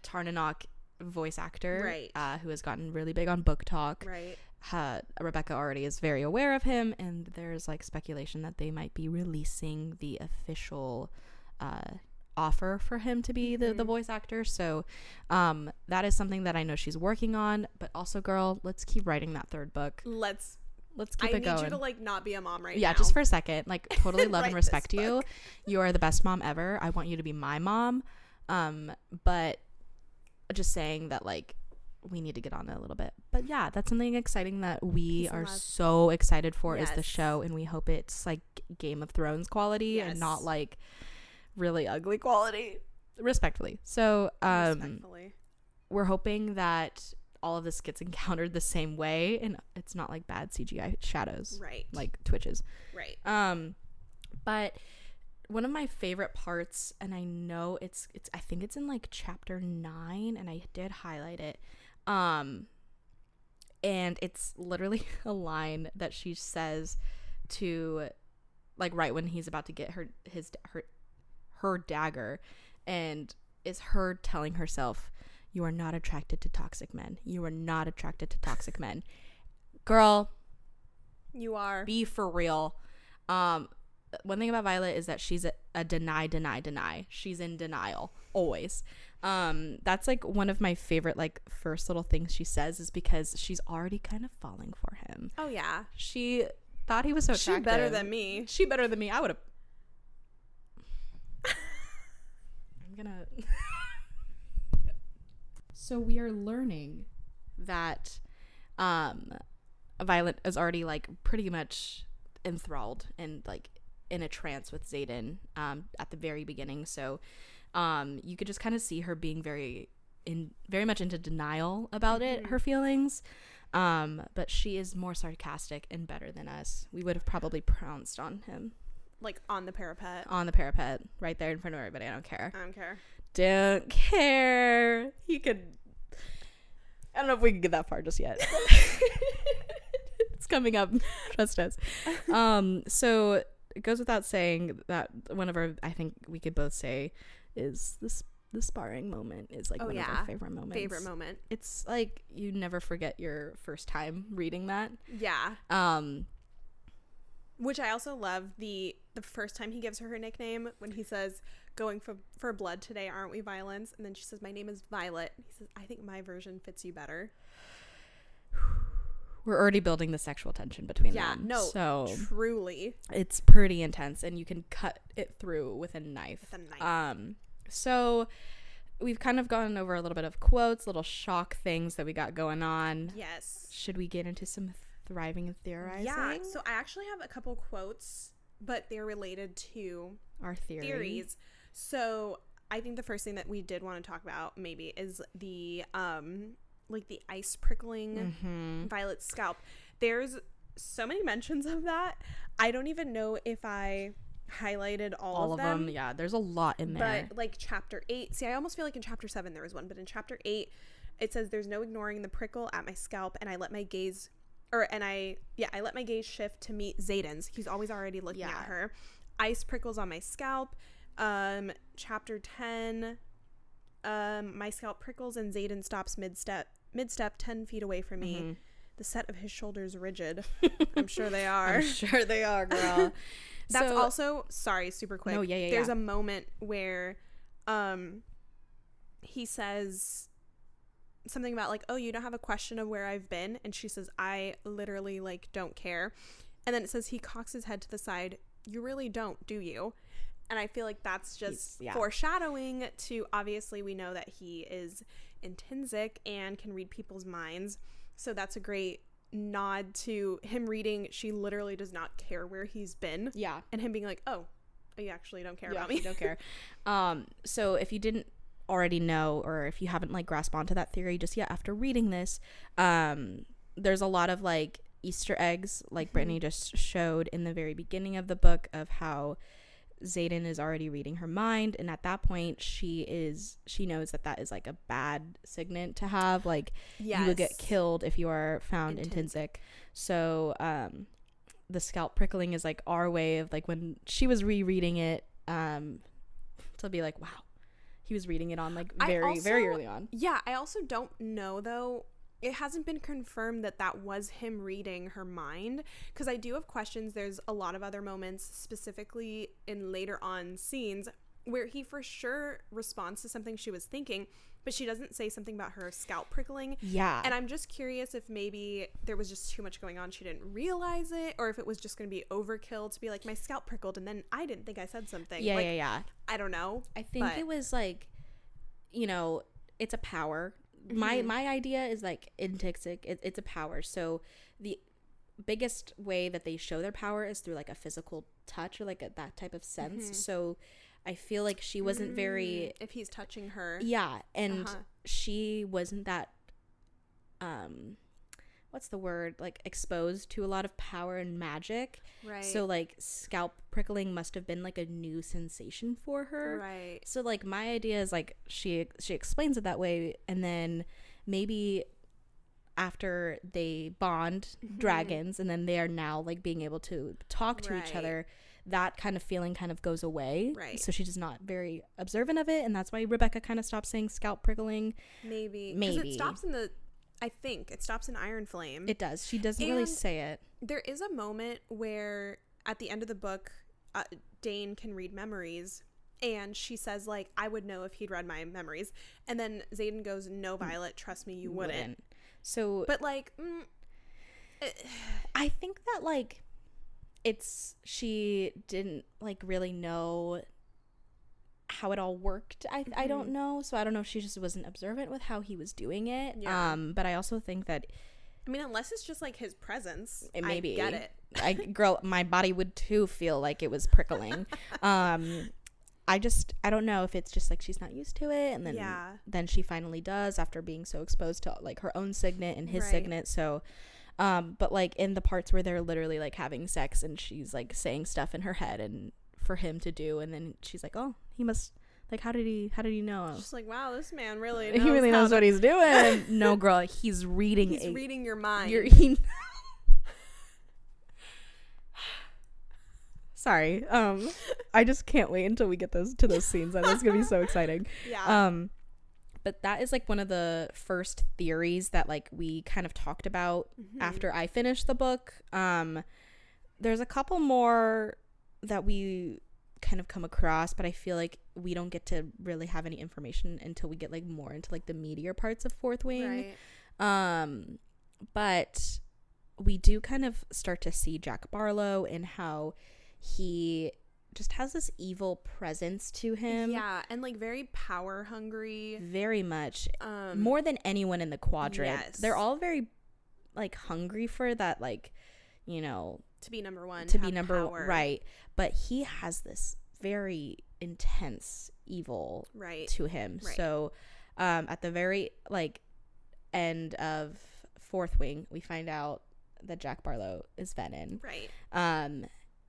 Tarnanok voice actor, right? Who has gotten really big on Book Talk. Right. Rebecca already is very aware of him, and there's like speculation that they might be releasing the official offer for him to be the voice actor. So that is something that I know she's working on. But also, girl, let's keep writing that third book. Let's keep it going. I need you to like not be a mom right now. Yeah, just for a second. Like totally love and respect you. You are the best mom ever. I want you to be my mom. But just saying that like we need to get on it a little bit. But yeah, that's something exciting that we are so excited for is the show, and we hope it's like Game of Thrones quality and not like really ugly quality, respectfully. So we're hoping that all of this gets encountered the same way, and it's not like bad CGI shadows, Right. like twitches. Right. But one of my favorite parts, and I know it's I think it's in like chapter 9, and I did highlight it, and it's literally a line that she says to, like, right when he's about to get her dagger, and it's her telling herself, you are not attracted to toxic men. You are not attracted to toxic men. Girl, You are. be for real. One thing about Violet is that she's a deny. She's in denial always. That's like one of my favorite like first little things she says, is because she's already kind of falling for him. Oh yeah. She thought he was so attractive. She better than me. She better than me. I would have. I'm gonna. So we are learning that Violet is already like pretty much enthralled and like in a trance with Xaden at the very beginning. So you could just kind of see her being very much into denial about it, her feelings. But she is more sarcastic and better than us. We would have probably pounced on him. Like on the parapet. On the parapet, right there in front of everybody. I don't care. I don't care. Don't care. He could. I don't know if we can get that far just yet. It's coming up. Trust us. So it goes without saying that one of our, I think we could both say, is the sparring moment is like one of our favorite moments. Favorite moment. It's like you never forget your first time reading that. Yeah. Which I also love the first time he gives her nickname, when he says, going for blood today, aren't we, Violence? And then she says, my name is Violet. He says, I think my version fits you better. We're already building the sexual tension between them. Yeah, no, so truly. It's pretty intense, and you can cut it through with a knife. So we've kind of gone over a little bit of quotes, little shock things that we got going on. Yes. Should we get into some thriving and theorizing? Yeah, so I actually have a couple quotes, but they're related to our theories. So I think the first thing that we did want to talk about maybe is the like the ice prickling Violet's scalp. There's so many mentions of that. I don't even know if I highlighted all of them. Yeah, there's a lot in there. But like chapter 8, see, I almost feel like in chapter 7 there was one, but in chapter 8 it says, there's no ignoring the prickle at my scalp, and I let my gaze shift to meet Xaden's. He's always already looking at her. Ice prickles on my scalp. Chapter 10, my scalp prickles and Xaden stops mid-step 10 feet away from me. The set of his shoulders rigid. I'm sure they are. I'm sure they are, girl. That's also, sorry, super quick. No, yeah. There's a moment where he says something about like, oh, you don't have a question of where I've been, and she says, I literally like don't care. And then it says he cocks his head to the side. You really don't, do you? And I feel like that's just foreshadowing to, obviously we know that he is intrinsic and can read people's minds. So that's a great nod to him reading, she literally does not care where he's been. Yeah. And him being like, oh, you actually don't care about me. You don't care. So if you didn't already know, or if you haven't like grasped onto that theory just yet after reading this, there's a lot of like Easter eggs, like Brittany just showed in the very beginning of the book, of how Xaden is already reading her mind, and at that point she knows that is like a bad signet to have, like you will get killed if you are found intrinsic. So the scalp prickling is like our way of like, when she was rereading it, to be like, wow, he was reading it on like very early on. Yeah, I also don't know though, it hasn't been confirmed that was him reading her mind, because I do have questions. There's a lot of other moments, specifically in later on scenes, where he for sure responds to something she was thinking, but she doesn't say something about her scalp prickling. Yeah. And I'm just curious if maybe there was just too much going on, she didn't realize it, or if it was just going to be overkill to be like, my scalp prickled, and then I didn't think I said something. Yeah. I don't know. I think it was like, it's a power. My idea is like intrinsic. It's a power. So the biggest way that they show their power is through like a physical touch, or like that type of sense. So I feel like she wasn't very, if he's touching her. Yeah. And she wasn't that what's the word, like exposed to a lot of power and magic, Right. so like scalp prickling must have been like a new sensation for her. Right. So like my idea is like she explains it that way, and then maybe after they bond dragons and then they are now like being able to talk to each Right. other, that kind of feeling kind of goes away. Right. So she's just not very observant of it, and that's why Rebecca kind of stops saying scalp prickling. Maybe. 'Cause it stops in I think it stops in Iron Flame. It does. She doesn't really And say it. there is a moment where at the end of the book, Dane can read memories, and she says like, I would know if he'd read my memories, and then Xaden goes, no, Violet, trust me, you wouldn't. So But like I think that like she didn't like really know how it all worked. I don't know, so I don't know if she just wasn't observant with how he was doing it. Yeah. But I also think that I mean, unless it's just like his presence, it may be. I get it. Girl, my body would too feel like it was prickling. I don't know if it's just like she's not used to it, and then she finally does after being so exposed to like her own signet and his signet. So but like in the parts where they're literally like having sex and she's like saying stuff in her head and for him to do, and then she's like, oh, he must, like, how did he know? Just like, wow, this man really knows, he really knows what he's doing. No, girl, he's reading reading your mind. Sorry, I just can't wait until we get to those scenes. That's gonna be so exciting. Yeah. But that is like one of the first theories that like we kind of talked about after I finished the book. There's a couple more that we kind of come across, but I feel like we don't get to really have any information until we get like more into like the meatier parts of Fourth Wing. Right. But we do kind of start to see Jack Barlow and how he just has this evil presence to him. Yeah, and like very power hungry. Very much. More than anyone in the quadrant. Yes. They're all very like hungry for that, like, you know, to be number one, to be number power. Right. But he has this very intense evil to him. Right. So at the very like end of Fourth Wing, we find out that Jack Barlow is Venin. Right.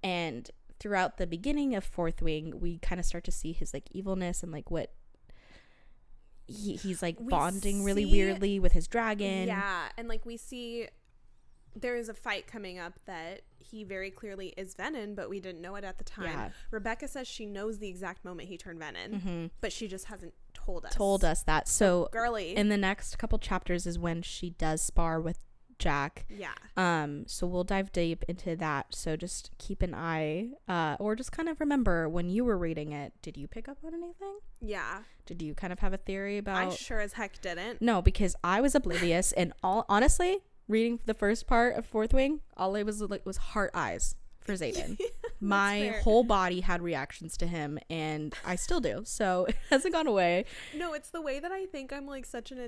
And throughout the beginning of Fourth Wing, we kind of start to see his like evilness and like what he's like bonding really weirdly with his dragon. Yeah, and like we see there is a fight coming up that he very clearly is Venin, but we didn't know it at the time. Yeah. Rebecca says she knows the exact moment he turned Venin, but she just hasn't told us. That. So girly. In the next couple chapters is when she does spar with Jack. Yeah. So we'll dive deep into that. So just keep an eye, or just kind of remember when you were reading it, did you pick up on anything? Yeah. Did you kind of have a theory about? I sure as heck didn't. No, because I was oblivious, and honestly, reading the first part of Fourth Wing, all I was like was heart eyes for Xaden. My whole body had reactions to him, and I still do. So it hasn't gone away. No, it's the way that I think I'm like such an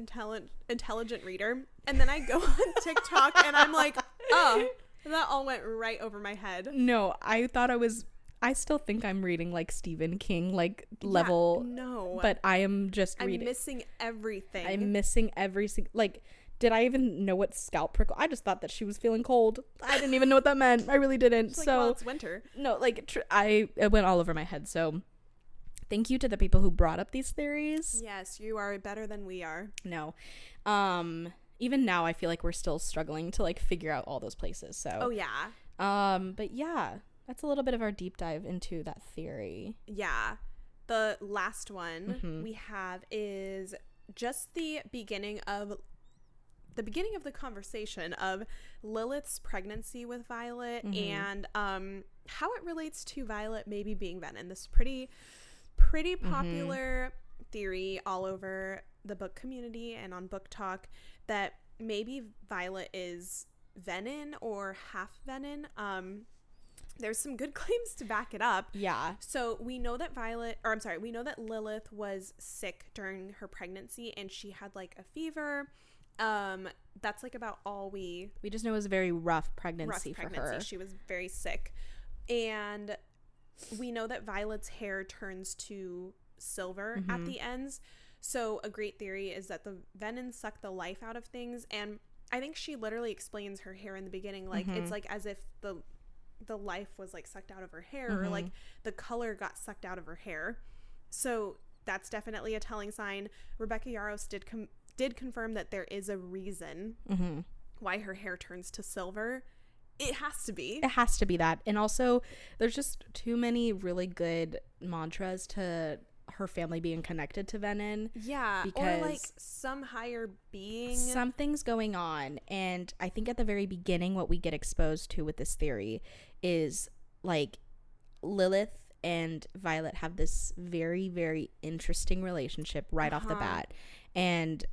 intelligent reader, and then I go on TikTok and I'm like, oh, that all went right over my head. No, I still think I'm reading like Stephen King like level. No, but I am just reading. I'm missing everything. I'm missing every single, like, did I even know what scalp prickle? I just thought that she was feeling cold. I didn't even know what that meant. I really didn't. It's like, so well, it's winter. No, like it went all over my head. So thank you to the people who brought up these theories. Yes, you are better than we are. No. Even now I feel like we're still struggling to like figure out all those places. So oh yeah. But yeah, that's a little bit of our deep dive into that theory. Yeah. The last one we have is just the beginning of the conversation of Lilith's pregnancy with Violet and how it relates to Violet maybe being Venin. This pretty popular theory all over the book community and on Book Talk that maybe Violet is Venin or half Venin. There's some good claims to back it up. Yeah. So we know that we know that Lilith was sick during her pregnancy and she had like a fever. That's like about all we just know it was a very rough pregnancy for her. She was very sick, and we know that Violet's hair turns to silver at the ends. So a great theory is that the venom suck the life out of things, and I think she literally explains her hair in the beginning, like it's like as if the life was like sucked out of her hair, or like the color got sucked out of her hair. So that's definitely a telling sign. Rebecca Yarros did confirm that there is a reason why her hair turns to silver. It has to be. It has to be that. And also, there's just too many really good mantras to her family being connected to Venom. Yeah, because or like some higher being. Something's going on. And I think at the very beginning, what we get exposed to with this theory is like Lilith and Violet have this very, very interesting relationship right off the bat. And,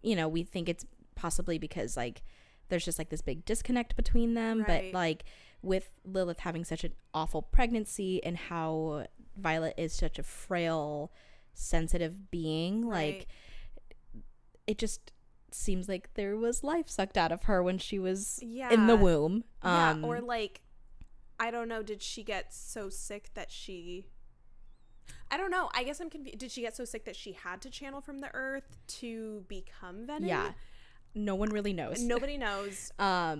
you know, we think it's possibly because like there's just like this big disconnect between them. Right. But like with Lilith having such an awful pregnancy and how Violet is such a frail, sensitive being, like it just seems like there was life sucked out of her when she was in the womb. Or like, I don't know, did she get so sick that she, I don't know, I guess I'm confused. Did she get so sick that she had to channel from the earth to become Venom? Yeah, no one really knows. Nobody knows.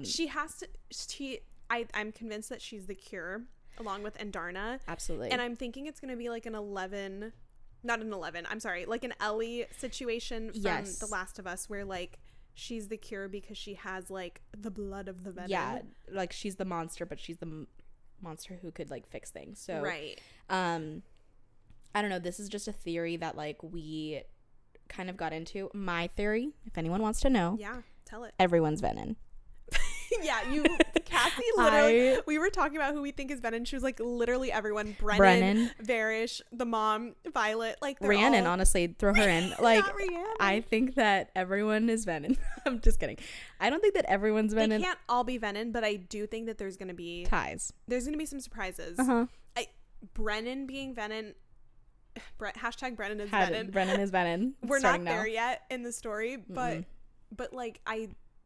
She has to, I'm convinced that she's the cure along with Andarna. Absolutely. And I'm thinking it's going to be like an 11, not an 11, I'm sorry, like an Ellie situation from The Last of Us, where like she's the cure because she has like the blood of the Venom. Yeah, like she's the monster, but she's the monster who could like fix things. So right. I don't know, this is just a theory that like we kind of got into. My theory, if anyone wants to know, tell it. Everyone's Venom. Cassie literally, we were talking about who we think is Venom. She was like, literally everyone. Brennan, Varish, the mom, Violet, like Rhiannon, honestly, throw her in. Like, Rhiannon. I think that everyone is Venom. I'm just kidding. I don't think that everyone's Venom. They can't all be Venom, but I do think that there's going to be ties. There's going to be some surprises. Brennan being Venom. Hashtag Brennan is Venom. Brennan is Venom. We're not there yet in the story, but like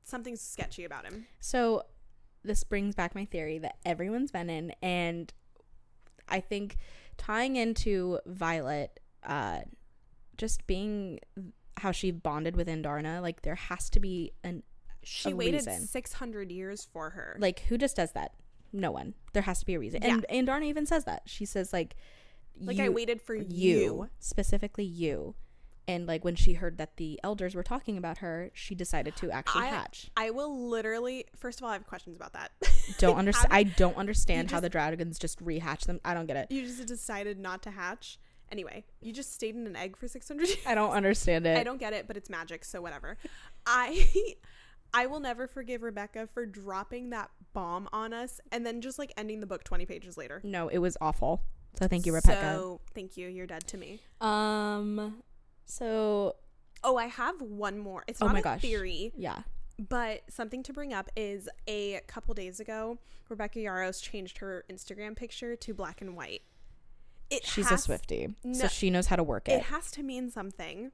something's sketchy about him. So this brings back my theory that everyone's Venom, and I think tying into Violet, just being how she bonded with Andarna, like there has to be she waited 600 years for her. Like, who just does that? No one. There has to be a reason. And Andarna even says that. She says like I waited for you, specifically you. And like when she heard that the elders were talking about her, she decided to actually hatch. I will literally, first of all, I have questions about that. I don't understand how the dragons just rehatch them. I don't get it. You just decided not to hatch. Anyway, you just stayed in an egg for 600 years. I don't understand it. I don't get it, but it's magic, so whatever. I will never forgive Rebecca for dropping that bomb on us and then just like ending the book 20 pages later. No, it was awful. So thank you, Rebecca. So thank you. You're dead to me. So I have one more. It's not a theory. Yeah. But something to bring up is a couple days ago, Rebecca Yarros changed her Instagram picture to black and white. She's a Swiftie, so she knows how to work it. It has to mean something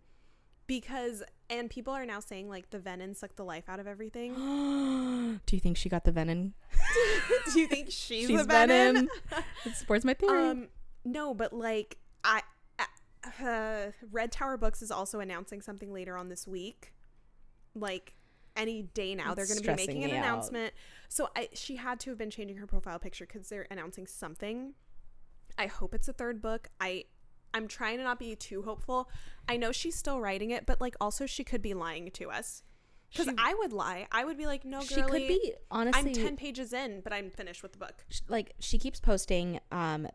because, and people are now saying like the Venom sucked the life out of everything. Do you think she got the Venom? Do you think she's the Venom? It supports my theory. No, but like Red Tower Books is also announcing something later on this week. Like any day now, they're going to be making an announcement. So she had to have been changing her profile picture because they're announcing something. I hope it's a third book. I'm trying to not be too hopeful. I know she's still writing it, but like also she could be lying to us. Because I would lie. I would be like, no, girlie, she could be, honestly. I'm 10 pages in, but I'm finished with the book. Like, she keeps posting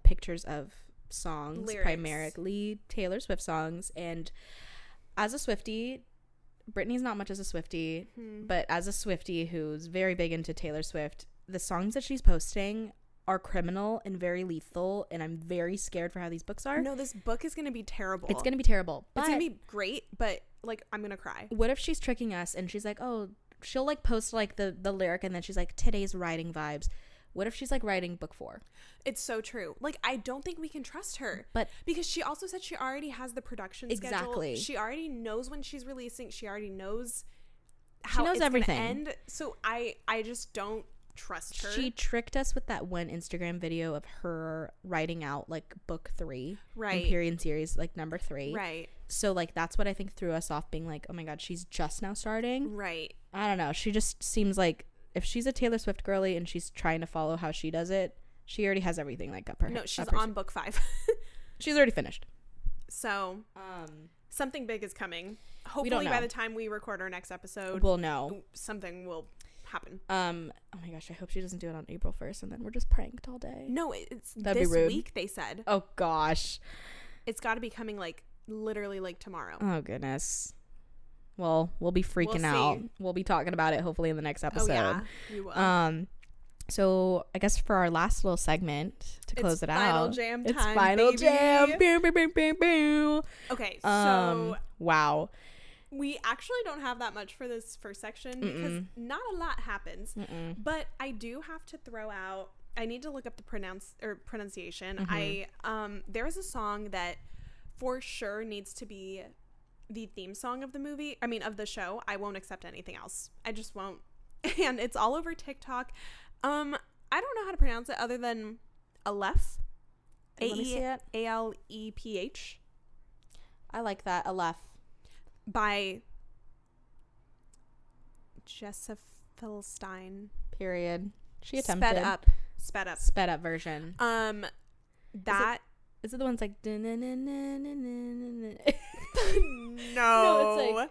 pictures of songs, lyrics. Primarily Taylor Swift songs. And as a Swiftie, Brittany's not much as a Swiftie, but as a Swiftie who's very big into Taylor Swift, the songs that she's posting are criminal and very lethal, and I'm very scared for how these books are. No, this book is going to be terrible. It's going to be terrible. But it's going to be great, but like I'm going to cry. What if she's tricking us and she's like, oh, she'll like post like the lyric and then she's like, today's writing vibes. What if she's like writing book 4? It's so true. Like, I don't think we can trust her. But because she also said she already has the production schedule. She already knows when she's releasing. She already knows how it's everything. Gonna end. So I just don't trust her. She tricked us with that one Instagram video of her writing out like book 3 right. Empyrean series, like number 3. Right. So like that's what I think threw us off, being like, oh my god, she's just now starting. Right. I don't know. She just seems like if she's a Taylor Swift girly and she's trying to follow how she does it, she already has everything like up her. No, she's up her on book 5. She's already finished. So something big is coming. Hopefully don't by know. the time we record our next episode, We'll know. something will happen. Oh my gosh, I hope she doesn't do it on April 1st and then we're just pranked all day. No, it's That'd be this rude. week, they said. Oh gosh. It's got to be coming like literally like tomorrow. Oh goodness. Well, we'll be freaking We'll out. see. We'll be talking about it hopefully in the next episode. Oh yeah, you will. So I guess for our last little segment to close it final out. jam It's time, final baby. jam. Boom, boom, boom, boom, boom. Okay, so wow. we actually don't have that much for this first section because not a lot happens. But I do have to throw out. I need to look up the pronunciation. There is a song that for sure needs to be the theme song of the movie. I mean, of the show. I won't accept anything else. I just won't. And it's all over TikTok. I don't know how to pronounce it other than Aleph. Let me see it. Aleph. I like that. Aleph. By Jessica Stein. Period. She attempted. Sped up. Sped up version. That Is it the ones like no,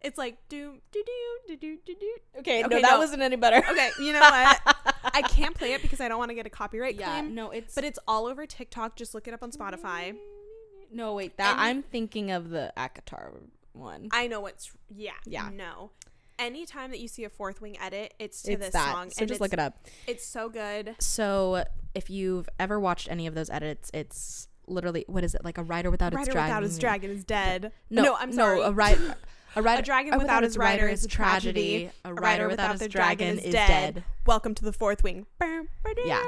it's like do do do do do do. Okay, no, Okay, that no. wasn't any better. Okay, you know what? I can't play it because I don't want to get a copyright Yeah, claim. no, But it's all over TikTok. Just look it up on Spotify. No, wait, that I'm thinking of the Akatar one. I know it's yeah. Yeah. No. Anytime that you see a Fourth Wing edit, it's to this that. song. So just look it up. It's so good. So if you've ever watched any of those edits, it's literally, what is it, like a rider without its dragon? Without his dragon is dead. No, I'm sorry. No, a dragon without his rider is a tragedy. A rider without his dragon is dead. dead. Welcome to the Fourth Wing. Yeah.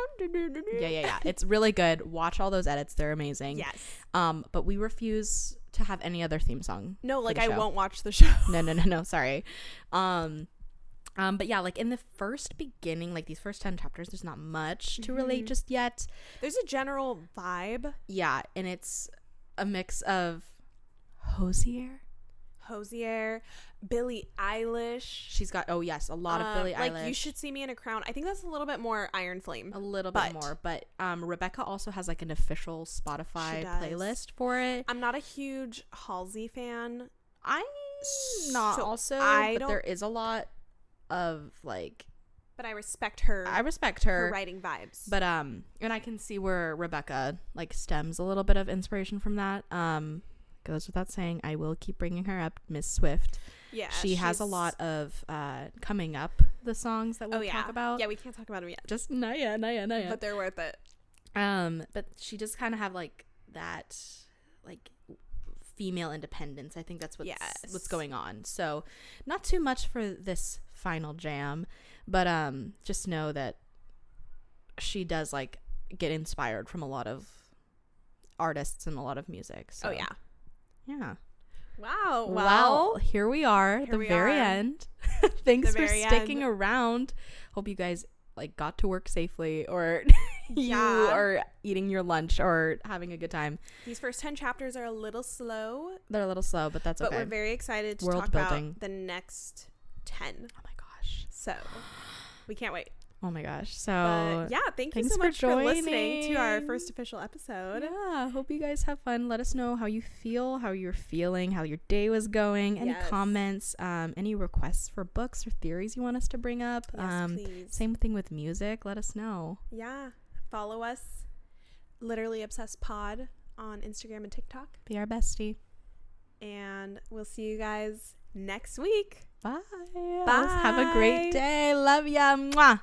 Yeah. It's really good. Watch all those edits. They're amazing. Yes. But we refuse to have any other theme song. No, for like the I show. won't watch the show. No. Sorry. But yeah, like in the first beginning, like these first 10 chapters, there's not much to relate just yet. There's a general vibe. Yeah, and it's a mix of Hosier. Billie Eilish. She's got, oh yes, a lot of Billie Eilish. Like You Should See Me in a Crown. I think that's a little bit more Iron Flame. A little bit more, but Rebecca also has like an official Spotify playlist for it. I'm not a huge Halsey fan. I'm not So also, I but there is a lot of like, but I respect her. her writing vibes. But and I can see where Rebecca like stems a little bit of inspiration from that. Goes without saying, I will keep bringing her up, Miss Swift. Yeah, she has a lot of coming up, the songs that we'll talk about. Yeah, we can't talk about them yet. Just not yet. But they're worth it. But she does kind of have like that like female independence. I think that's what's going on. So not too much for this final jam, but just know that she does like get inspired from a lot of artists and a lot of music. So. Oh yeah. Yeah. Wow. Well, here we are at the very end. Thanks for sticking end. around. Hope you guys like got to work safely, or you are eating your lunch or having a good time. These first 10 chapters are a little slow. They're a little slow, but that's okay. But we're very excited to World talk building. about the next 10. Oh my gosh. So we can't wait. Oh my gosh. So But yeah, thank you so much for listening to our first official episode. Yeah, hope you guys have fun. Let us know how you feel, how you're feeling, how your day was going. Any comments, any requests for books or theories you want us to bring up. Yes, please. Same thing with music. Let us know. Yeah. Follow us, Literally Obsessed Pod, on Instagram and TikTok. Be our bestie. And we'll see you guys next week. Bye. Bye. Have a great day. Love ya. Mwah.